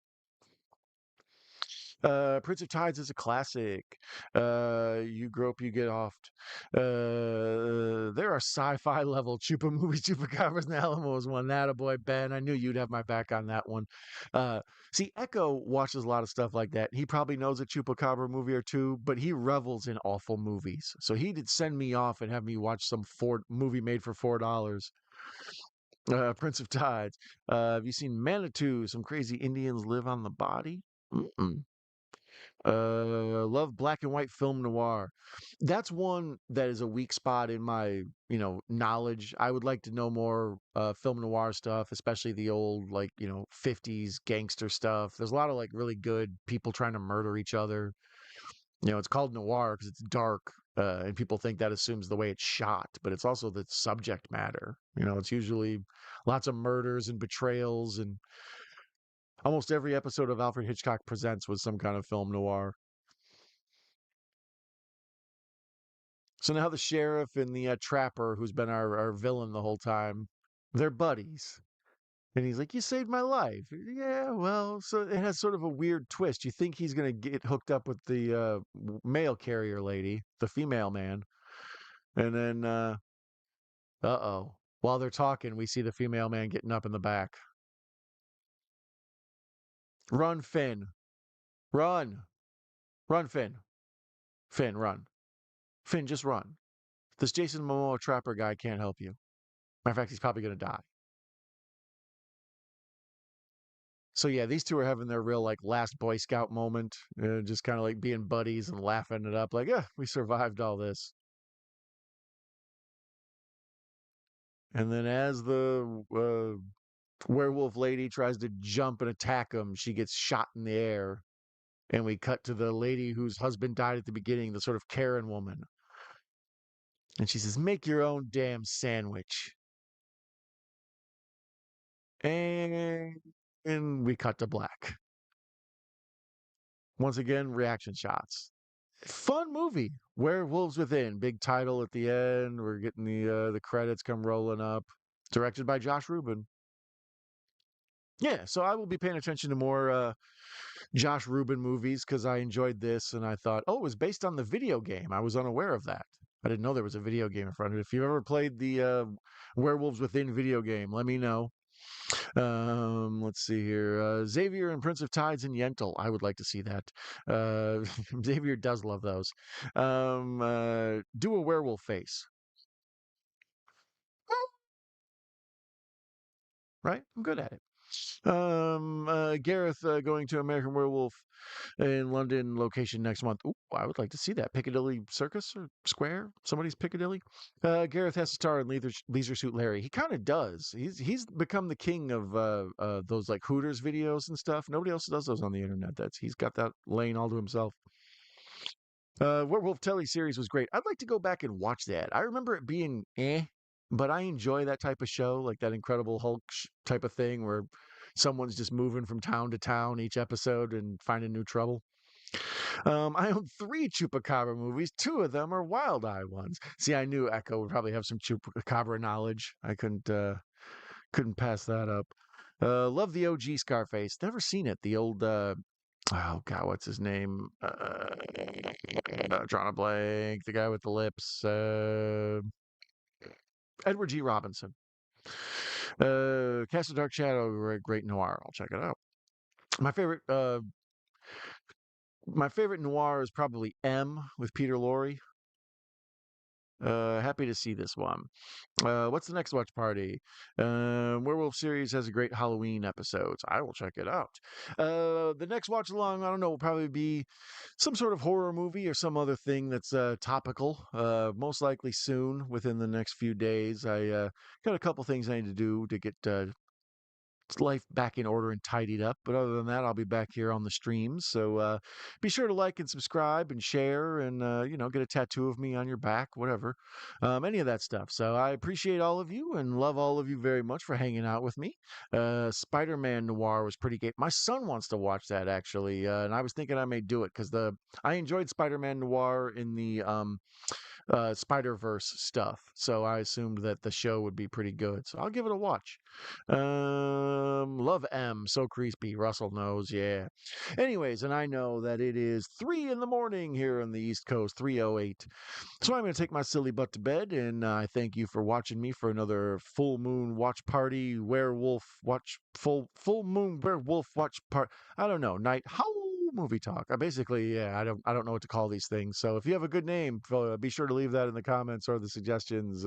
Prince of Tides is a classic. You grope, you get offed. There are sci-fi level Chupa movies. Chupacabras and Alamos one. That a boy, Ben. I knew you'd have my back on that one. Uh, See, Echo watches a lot of stuff like that. He probably knows a Chupacabra movie or two, but he revels in awful movies. So he did send me off and have me watch some movie made for $4. Prince of Tides. Have you seen Manitou? Some crazy Indians live on the body. Mm-mm. Love black and white film noir. That's one that is a weak spot in my, knowledge. I would like to know more film noir stuff, especially the old like, 50s gangster stuff. There's a lot of like really good people trying to murder each other. It's called noir because it's dark, and people think that assumes the way it's shot, but it's also the subject matter. It's usually lots of murders and betrayals, and almost every episode of Alfred Hitchcock Presents was some kind of film noir. So now the sheriff and the trapper, who's been our villain the whole time, they're buddies. And he's like, "You saved my life." Yeah, well, so it has sort of a weird twist. You think he's going to get hooked up with the mail carrier lady, the female man. And then, uh-oh. While they're talking, we see the female man getting up in the back. Run, Finn. Run. Run, Finn. Finn, run. Finn, just run. This Jason Momoa trapper guy can't help you. Matter of fact, he's probably going to die. So yeah, these two are having their real like last Boy Scout moment, just kind of like being buddies and laughing it up, like, yeah, we survived all this. And then as the werewolf lady tries to jump and attack him, she gets shot in the air. And we cut to the lady whose husband died at the beginning, the sort of Karen woman. And she says, "Make your own damn sandwich." And we cut to black. Once again, reaction shots. Fun movie. Werewolves Within, big title at the end. We're getting the credits come rolling up. Directed by Josh Rubin. Yeah, so I will be paying attention to more Josh Rubin movies because I enjoyed this, and I thought, oh, it was based on the video game. I was unaware of that. I didn't know there was a video game in front of it. If you've ever played the Werewolves Within video game, let me know. Let's see here. Xavier and Prince of Tides and Yentl. I would like to see that. Xavier does love those. Do a werewolf face. Right? I'm good at it. Gareth going to American Werewolf in London location next month. Ooh, I would like to see that. Piccadilly Circus or Square? Somebody's Piccadilly. Gareth has to star in Leisure Suit Larry. He kind of does. He's become the king of those like Hooters videos and stuff. Nobody else does those on the internet. He's got that lane all to himself. Werewolf Telly series was great. I'd like to go back and watch that. I remember it being but I enjoy that type of show, like that Incredible Hulk type of thing where someone's just moving from town to town each episode and finding new trouble. I own three Chupacabra movies. Two of them are Wild Eye ones. See, I knew Echo would probably have some Chupacabra knowledge. I couldn't pass that up. Love the OG Scarface. Never seen it. The old oh God, what's his name? Drawing a blank. The guy with the lips. Edward G. Robinson. Cast of Dark Shadow, great noir. I'll check it out. My favorite noir is probably M with Peter Lorre. Happy to see this one. What's the next watch party? Werewolf series has a great Halloween episodes. I will check it out. The next watch along, I don't know, will probably be some sort of horror movie or some other thing that's topical. Most likely soon, within the next few days. I got a couple things I need to do to get life back in order and tidied up. But other than that, I'll be back here on the streams. So be sure to like and subscribe and share and, get a tattoo of me on your back, whatever, any of that stuff. So I appreciate all of you and love all of you very much for hanging out with me. Spider-Man Noir was pretty great. My son wants to watch that actually. And I was thinking I may do it because I enjoyed Spider-Man Noir in the, Spider-Verse stuff. So I assumed that the show would be pretty good. So I'll give it a watch. Love M. So creepy. Russell knows. Yeah. Anyways, and I know that it is 3 in the morning here on the East Coast, 3:08. So I'm going to take my silly butt to bed, and I thank you for watching me for another full moon watch party, werewolf watch, full moon werewolf watch part. I don't know, Night Howl Movie Talk. I don't know what to call these things. So if you have a good name, be sure to leave that in the comments or the suggestions.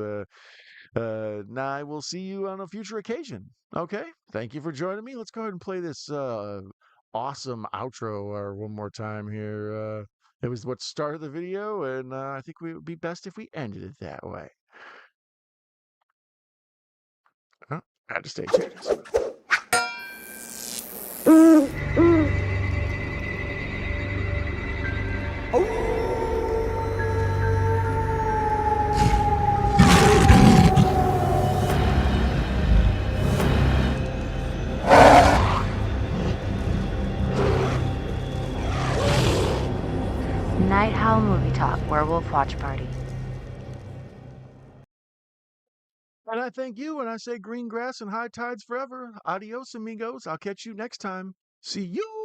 Now I will see you on a future occasion. Okay. Thank you for joining me. Let's go ahead and play this awesome outro one more time here. It was what started the video, and I think it would be best if we ended it that way. Oh, I had to stay tuned. Night Howl Movie Talk, Werewolf Watch Party. And I thank you, and I say green grass and high tides forever. Adios, amigos. I'll catch you next time. See you.